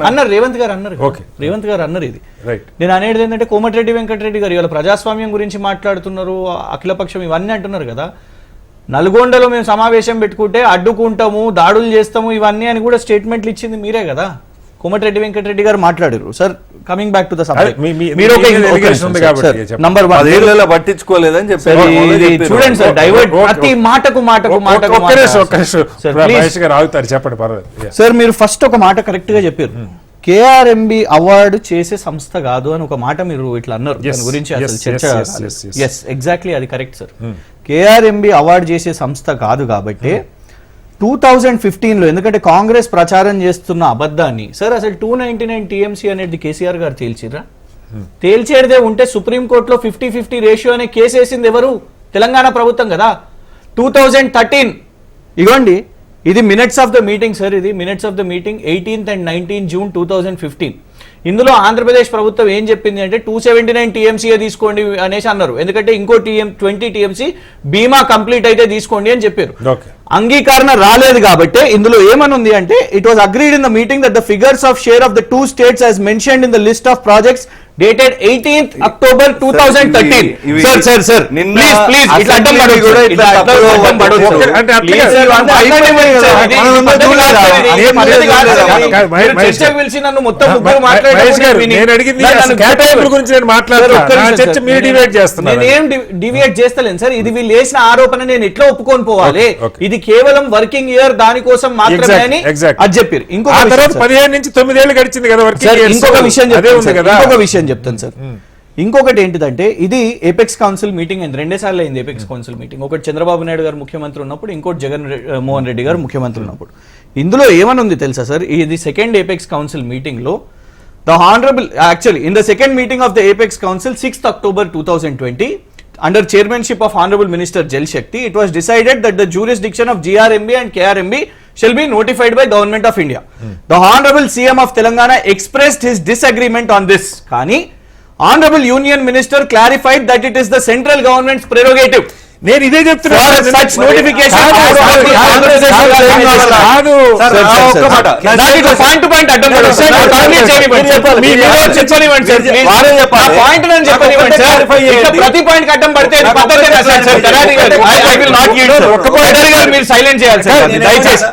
అన్నారు, రేవంత్ గారు అన్నారు, రేవంత్ గారు అన్నారు ఇది. నేను అనేది ఏంటంటే కోమటిరెడ్డి వెంకటరెడ్డి గారు ఇవాళ ప్రజాస్వామ్యం గురించి మాట్లాడుతున్నారు, అఖిలపక్షం ఇవన్నీ అంటున్నారు కదా. నల్గొండలో మేము సమావేశం పెట్టుకుంటే అడ్డుకుంటాము, దాడులు చేస్తాము ఇవన్నీ అని కూడా స్టేట్మెంట్లు ఇచ్చింది మీరే కదా. కోమటిరెడ్డి వెంకటరెడ్డి గారు మాట్లాడారు. Sir coming back to the subject, number 1 పట్టించుకోలేదని చెప్పారు. చూడండి సార్, డైవర్ట్ ప్రతి మాటకు చెప్పండి పర్వాలేదు. సార్ మీరు ఫస్ట్ ఒక మాట కరెక్ట్ గా చెప్పారు, కేఆర్ఎంబి అవార్డు చేసే సంస్థ కాదు అని ఒక మాట మీరు ఇట్లా అన్నారు. దాని గురించి అసలు చర్చ ఎగ్జాక్ట్లీ అది కరెక్ట్ సార్. కేఆర్ఎంబి అవార్డు చేసే సంస్థ కాదు కాబట్టి 2015లో ఎందుకంటే కాంగ్రెస్ ప్రచారం చేస్తున్న అబద్ధాన్ని సార్ అసలు 299 టీఎంసీ అనేది కేసీఆర్ గారు తేల్చిరా? తేల్చేదే ఉంటే సుప్రీంకోర్టులో 50-50 రేషియో అనే కేసు వేసింది ఎవరు? తెలంగాణ ప్రభుత్వం కదా. 2013 ఇగోండి, ఇది minutes of the meeting sir, ఇది minutes of the meeting 18th and 19th June 2015. ఇందులో ఆంధ్రప్రదేశ్ ప్రభుత్వం ఏం చెప్పింది అంటే 279 టీఎంసీ తీసుకోండి అనేసి అన్నారు. ఎందుకంటే ఇంకో 20 టీఎంసీ బీమా కంప్లీట్ అయితే తీసుకోండి అని చెప్పారు. అంగీకరణ రాలేదు కాబట్టి ఇందులో ఏమనుంది అంటే it was agreed in the meeting that the figures of share of the 2 states as mentioned in the list of projects dated 18th October 2013. sir please ఇట్లా అడ్డం పడొద్దు, ఇట్లా అడ్డం పడొద్దు. పిలిచి నన్ను మొత్తం ముగ్గురు నేనేం డివియేట్ చేస్తలేను సార్. ఇది వీళ్ళు వేసిన ఆరోపణ నేను ఎట్లా ఒప్పుకొని పోవాలి? ఇది కేవలం వర్కింగ్ ఇయర్ దానికోసం మాత్రమే అని అది చెప్పారు. ఇంకొక 15 నుంచి 9 ఏళ్ళు గడిచింది కదా వర్కింగ్. ఇంకొక విషయం చెప్తాను సార్. ఇంకొకటి ఏంటిదంటే ఇది ఏపెక్స్ కౌన్సిల్ మీటింగ్ అయింది, 2 సార్లు అయింది ఏపెక్స్ కౌన్సిల్ మీటింగ్. ఒకటి చంద్రబాబు నాయుడు గారు ముఖ్యమంత్రి ఉన్నప్పుడు, ఇంకోటి జగన్మోహన్ రెడ్డి గారు ముఖ్యమంత్రి ఉన్నప్పుడు. ఇందులో ఏమనుంది తెలుసా సార్, ఇది సెకండ్ ఏపెక్స్ కౌన్సిల్ మీటింగ్ లో the honourable actually in the second meeting of the apex council 6th October 2020 under chairmanship of Honorable Minister Jal Shakti, it was decided that the jurisdiction of GRMB and KRMB shall be notified by Government of India. The Honorable CM of Telangana expressed his disagreement on this. Kani, Honorable Union Minister clarified that it is the central government's prerogative. నేను ఇదే చెప్తున్నా. ప్రతి పాయింట్ అడ్డం పడితే మీరు సైలెంట్ చేయాలి సార్, దయచేసి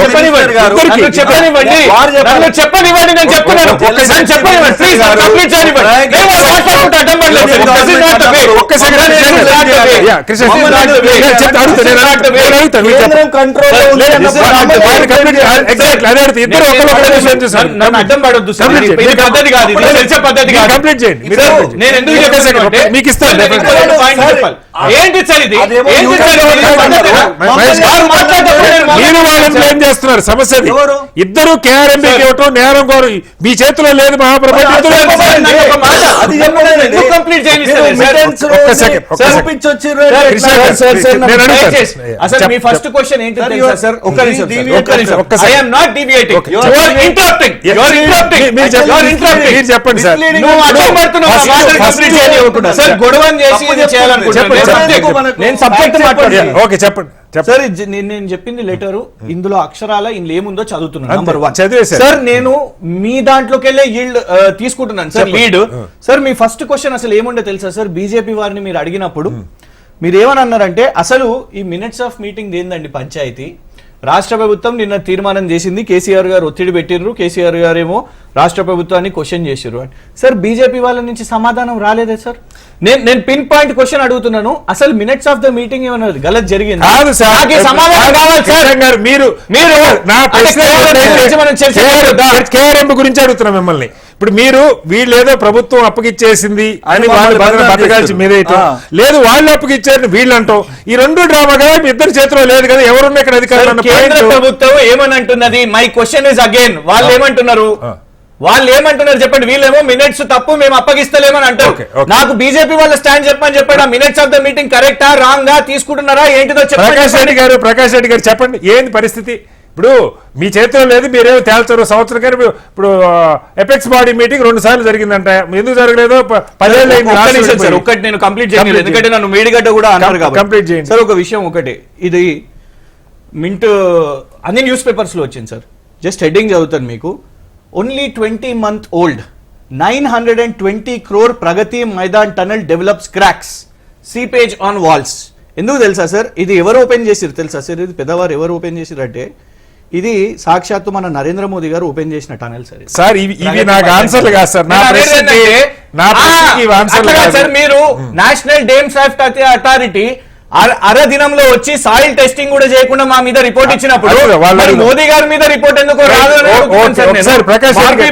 చెప్పనివ్వండి. నేను చెప్తున్నాను, చెప్పనివ్వండి ప్లీజ్. అడ్డం పడొద్దు సార్, పద్ధతి కాదు, పద్ధతి కాదు. నేను ఎందుకు మీకు ఇస్తాను. ఏంటి సార్ ఇది? మీరు వాళ్ళని ఏం చేస్తున్నారు? సమస్య ఇద్దరు కేఆర్ఎంబీకి ఇవ్వటం నేరం కోరు మీ చేతిలో లేదు. మహాప్రభు అసలు మీ ఫస్ట్ క్వశ్చన్ ఏంటి సార్? చెప్పండి సార్. గొడవని చేసి నేను సబ్జెక్ట్ మాట్లాడాను. ఓకే చెప్పండి సార్. నేను చెప్పింది లెటరు, ఇందులో అక్షరాల ఇందులో ఏముందో చదువుతున్నాను. నంబర్ 1 సార్, నేను మీ దాంట్లోకి వెళ్ళే ఈల్డ్ తీసుకుంటున్నాను సార్, లీడ్. సార్ మీ ఫస్ట్ క్వశ్చన్ అసలు ఏముండే తెలుసా సార్? బీజేపీ వారిని మీరు అడిగినప్పుడు మీరు ఏమని అన్నారంటే అసలు ఈ మినిట్స్ ఆఫ్ మీటింగ్ ఏందండి పంచాయతీ? రాష్ట్ర ప్రభుత్వం నిన్న తీర్మానం చేసింది, కేసీఆర్ గారు ఒత్తిడి పెట్టిర్రు, కేసీఆర్ గారేమో రాష్ట్ర ప్రభుత్వాన్ని క్వశ్చన్ చేసిర్రు అని. సార్ బీజేపీ వాళ్ళ నుంచి సమాధానం రాలేదే సార్? నేను పిన్ పాయింట్ క్వశ్చన్ అడుగుతున్నాను, అసలు మినిట్స్ ఆఫ్ ద మీటింగ్ ఏమన్నా గలత్ జరిగింది? కేఆర్ఎంబీ గురించి అడుగుతున్నా మిమ్మల్ని. ఇప్పుడు మీరు వీళ్ళు ఏదో ప్రభుత్వం అప్పగిచ్చేసింది అని వాళ్ళు బతకాల్సి మీదైతే లేదు, వాళ్ళు అప్పగిచ్చారని వీళ్ళు అంటాం. ఈ రెండు డ్రామాగా మీ ఇద్దరు చేతిలో లేదు కదా, ఎవరున్నా ఇక్కడ అధికారులు? ప్రభుత్వం ఏమని అంటున్నది? మై క్వశ్చన్ ఇస్ అగైన్, వాళ్ళు ఏమంటున్నారు చెప్పండి. వీళ్ళేమో మినిట్స్ తప్పు, మేము అప్పగిస్తలేమని అంటారు. నాకు బీజేపీ వాళ్ళ స్టాండ్ చెప్పమని చెప్పాడు. మినిట్స్ ఆఫ్ ద మీటింగ్ కరెక్టా రాంగా తీసుకుంటున్నారా ఏంటిదో చెప్పండి. ప్రకాష్ రెడ్డి గారు చెప్పండి, ఏంది పరిస్థితి? ఇప్పుడు మీ చేతిలో లేదు, మీరేమో తేల్చరు సంవత్సరం కానీ ఇప్పుడు ఎపెక్స్ బాడీ మీటింగ్ 2 సార్లు జరిగిందంట, ఎందుకు జరగలేదు? 10 ఏళ్ళు అయింది. ఒక్క నిమిషం సార్, ఒక్కటి నేను కంప్లీట్ చేయలేదు, ఎందుకంటే నన్ను మేడిగడ్డ కూడా అన్నారు కాబట్టి. కంప్లీట్ చేయండి సార్. ఒక విషయం ఒకటి, ఇది మింట్ అన్ని న్యూస్ పేపర్స్ లో వచ్చింది సార్, జస్ట్ హెడ్డింగ్ చదువుతాను మీకు. Only 20 month old 920 crore Pragati Maidan tunnel develops cracks, seepage on walls. ఎందుకు తెలుసా సార్? ఇది ఎవరు ఓపెన్ చేసిరు తెలుసా సార్? ఇది పెద్దవారు ఎవరు ఓపెన్ చేసిరు అంటే, ఇది సాక్షాత్తు మన నరేంద్ర మోదీ గారు ఓపెన్ చేసిన టనల్ సార్. సార్ ఇవి నాకు ఆన్సర్లు కాదు సార్, నా ప్రశ్నకి ఇవి ఆన్సర్లు కాదు సార్. మీరు నేషనల్ డ్యామ్ సేఫ్టీ అథారిటీ దినంలో వచ్చి సాయిల్ టెస్టింగ్ కూడా చేయకుండా మా మీద రిపోర్ట్ ఇచ్చినప్పుడు మరి మోదీ గారి మీద రిపోర్ట్ ఎందుకు రాదు?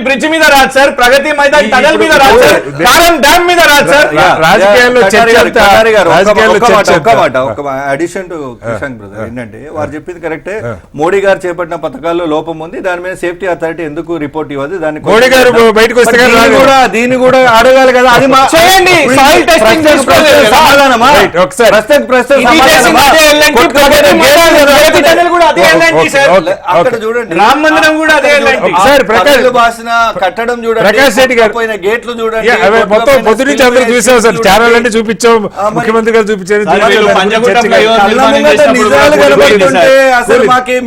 బ్రిడ్జ్ మీద రాదు సార్, ప్రగతి మైదాన్ టనల్ మీద రాదు సార్, కారం డ్యామ్ మీద రాదు సార్. రాజకీయాల్లో అడిషన్ టు కృష్ణ బ్రదర్ ఏంటంటే, వారు చెప్పింది కరెక్టే. మోడీ గారు చేపట్టిన పథకాల్లో లోపం ఉంది, దాని మీద సేఫ్టీ అథారిటీ ఎందుకు రిపోర్ట్ ఇవ్వదు? దాన్ని మోడీ గారు బయటకు వస్తే దీన్ని కూడా అడగాలి కదా. అది చేయండి, సాయిల్ టెస్టింగ్ చేసుకోవాలి. సమాధానమా? అక్కడ చూడండి, రామ మందిరం కూడా అదే భాషన కట్టడం చూడండి, ప్రకాష్ రెడ్డి గారు గేట్లు చూడండి, మొత్తం పొద్దు నుంచి అందరూ చూసాం సార్, ఛానల్ అంటే చూపించాం, ముఖ్యమంత్రి గారు చూపించారు. అసలు మాకేం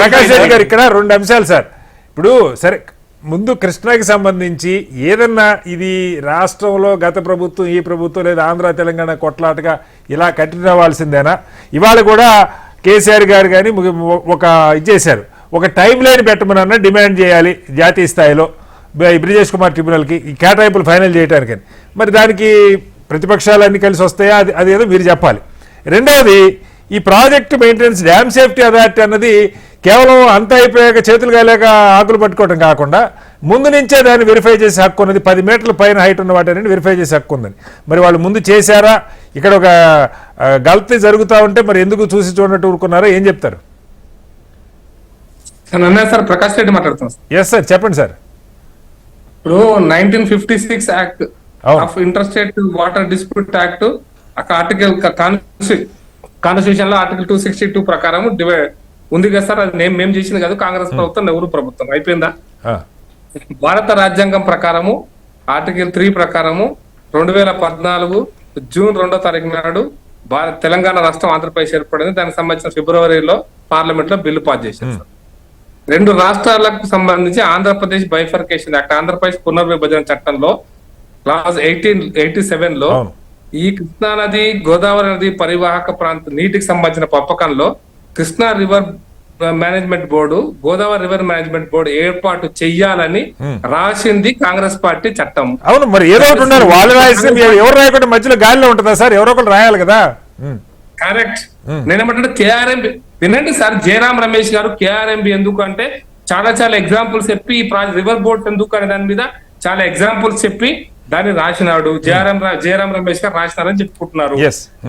ప్రకాష్ రెడ్డి గారు ఇక్కడ 2 అంశాలు సార్. ఇప్పుడు సరే, ముందు కృష్ణాకి సంబంధించి ఏదన్నా ఇది రాష్ట్రంలో గత ప్రభుత్వం, ఈ ప్రభుత్వం లేదా ఆంధ్ర తెలంగాణ కొట్లాటగా ఇలా కట్టినవ్వాల్సిందేనా? ఇవాళ కూడా కేసీఆర్ గారు కానీ ఒక ఇచ్చేశారు, ఒక టైం లైన్ పెట్టమనన్నా డిమాండ్ చేయాలి జాతీయ స్థాయిలో బ్రిజేష్ కుమార్ ట్రిబ్యునల్కి ఈ కేటాయింపులు ఫైనల్ చేయడానికి. మరి దానికి ప్రతిపక్షాలు అన్ని కలిసి వస్తాయా? అదేదో మీరు చెప్పాలి. రెండవది, ఈ project maintenance dam safety authority అన్నది కేవలం అంతా అయిపోయాక చేతులు కాలేక ఆకులు పట్టుకోవడం కాకుండా ముందు నుంచే దాన్ని వెరిఫై చేసే హక్కు ఉన్నది. 10 మీటర్ల పైన హైట్ ఉన్న వాటిని వెరిఫై చేసే హక్కు ఉందని. మరి వాళ్ళు ముందు చేశారా? ఇక్కడ ఒక గల్తీ జరుగుతూ ఉంటే మరి ఎందుకు చూసి చూడనట్టు ఊరుకున్నారో ఏం చెప్తారు? సార్ ప్రకాష్ రెడ్డి మాట్లాడుతున్నాను. ఎస్ సార్, చెప్పండి సార్. ఇప్పుడు 1956 act of interstate water dispute act article constitution లో ఆర్టికల్ 262 ప్రకారం ఉంది కదా సార్. అది మేము చేసింది కాదు, కాంగ్రెస్ ప్రభుత్వం, నెహ్రూ ప్రభుత్వం. అయిపోయిందా? భారత రాజ్యాంగం ప్రకారము ఆర్టికల్ 3 ప్రకారము 2014 జూన్ 2వ తారీఖు నాడు తెలంగాణ రాష్ట్రం ఆంధ్రప్రదేశ్ ఏర్పడింది. దానికి సంబంధించిన ఫిబ్రవరిలో పార్లమెంట్ లో బిల్లు పాస్ చేశారు సార్. 2 రాష్ట్రాలకు సంబంధించి ఆంధ్రప్రదేశ్ బైఫర్కేషన్ యాక్ట్, ఆంధ్రప్రదేశ్ పునర్విభజన చట్టంలో క్లాస్ 1887 లో ఈ కృష్ణా నది, గోదావరి నది పరివాహక ప్రాంత నీటికి సంబంధించిన పంపకంలో Krishna river management board, Godavari river management board ఏర్పాటు చెయ్యాలని రాసింది కాంగ్రెస్ పార్టీ చట్టం. అవును, మరి ఏదో ఒకటి ఉన్నారు, వాళ్ళు రాసింది ఎవరు రాయకుండా మధ్యలో గాలిలో ఉంటుందా సార్? ఎవరో ఒకరు రాయాలి కదా. కరెక్ట్. నేనేమంటే కేఆర్ఎంబి వినండి సార్, జయరాం రమేష్ గారు కేఆర్ఎంబి ఎందుకు అంటే చాలా ఎగ్జాంపుల్స్ చెప్పి ఈ రివర్ బోర్డ్ ఎందుకు అనే దాని మీద చాలా ఎగ్జాంపుల్స్ చెప్పి దాన్ని రాసినాడు. జయరాం రమేష్ గారు రాసినారని చెప్పుకుంటున్నారు.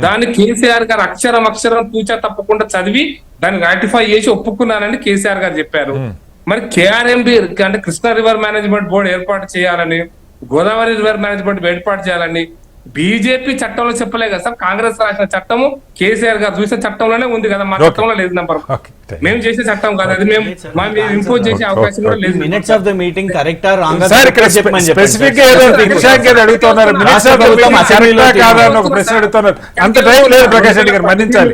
దాన్ని కేసీఆర్ గారు అక్షరం తూచా తప్పకుండా చదివి దాన్ని రాటిఫై చేసి ఒప్పుకున్నారని కేసీఆర్ గారు చెప్పారు. మరి కేఆర్ఎంబి అంటే కృష్ణా రివర్ మేనేజ్మెంట్ బోర్డు ఏర్పాటు చేయాలని, గోదావరి రివర్ మేనేజ్మెంట్ ఏర్పాటు చేయాలని బీజేపీ చట్టంలో చెప్పలే కదా సార్. కాంగ్రెస్ రాసిన చట్టము కేసీఆర్ గారు చూసిన చట్టంలోనే ఉంది కదా, మా చట్టంలో లేదు. నంబర్ మేము చేసే చట్టం కాదు అది, మేము మా మీద ఇంపోజ్ చేసే అవకాశం కూడా లేదు. మినిట్స్ ఆఫ్ ద మీటింగ్ కరెక్టా రాంగా సార్? ఇక్కడ స్పెసిఫిక్ గా ఏదో అడుగుతున్నారు, మినిట్స్ ఆఫ్ ద మీటింగ్ కరెక్టా కాదా అని ఒక ప్రశ్న అడుగుతున్నారు. అంత టైం లేదు ప్రకాష్ రెడ్డి గారు, మన్నించాలి.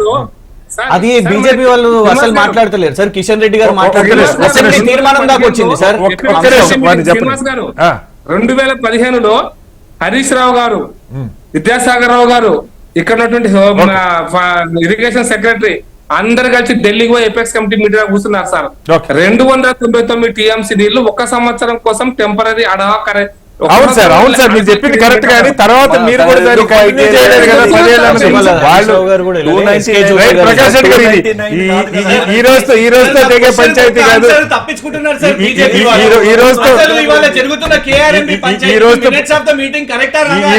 అది బీజేపీ వాళ్ళు అసలు మాట్లాడతలేరు సార్. కిషన్ రెడ్డి గారు మాట్లాడలేదు, తీర్మానం దాకా వచ్చింది సార్. శ్రీనివాస్ గారు 2015లో హరీష్ రావు గారు, విద్యాసాగర్ రావు గారు, ఇక్కడ ఉన్నటువంటి ఇరిగేషన్ సెక్రటరీ అందరు కలిసి ఢిల్లీకి పోయి ఎపెక్స్ కమిటీ మీటింగ్ కూర్చున్నారు సార్. 299 టీఎంసీ నీళ్లు 1 సంవత్సరం కోసం టెంపరీ అడాక్. అవును సార్, అవును సార్, మీరు చెప్పింది కరెక్ట్. కానీ తర్వాత మీరు కూడా దాన్ని కంటిన్యూ చేయలేదు కదా. ప్రకాష్ రెడ్డి గారు, ఈ రోజుతో తెగే పంచాయతీ కాదు, ఈ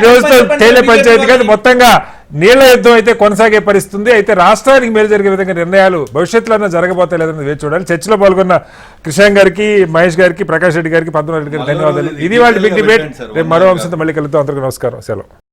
రోజుతో తేలే పంచాయతీ కాదు. మొత్తంగా నీళ్ల యుద్ధం అయితే కొనసాగే పరిస్థితుంది. అయితే రాష్ట్రానికి మేలు జరిగే విధంగా నిర్ణయాలు భవిష్యత్తులో జరగబోతాయి లేదని వేచి చూడాలి. చర్చలో పాల్గొన్న కృష్ణ గారికి, మహేష్ గారికి, ప్రకాష్ రెడ్డి గారికి, 19 రెడ్డి గారికి ధన్యవాదాలు. ఇది వాళ్ళ బిగ్ డిబేట్. రేపు మరో అంశంతో మళ్ళీ కలుద్దాం. అందరికీ నమస్కారం, సెలవు.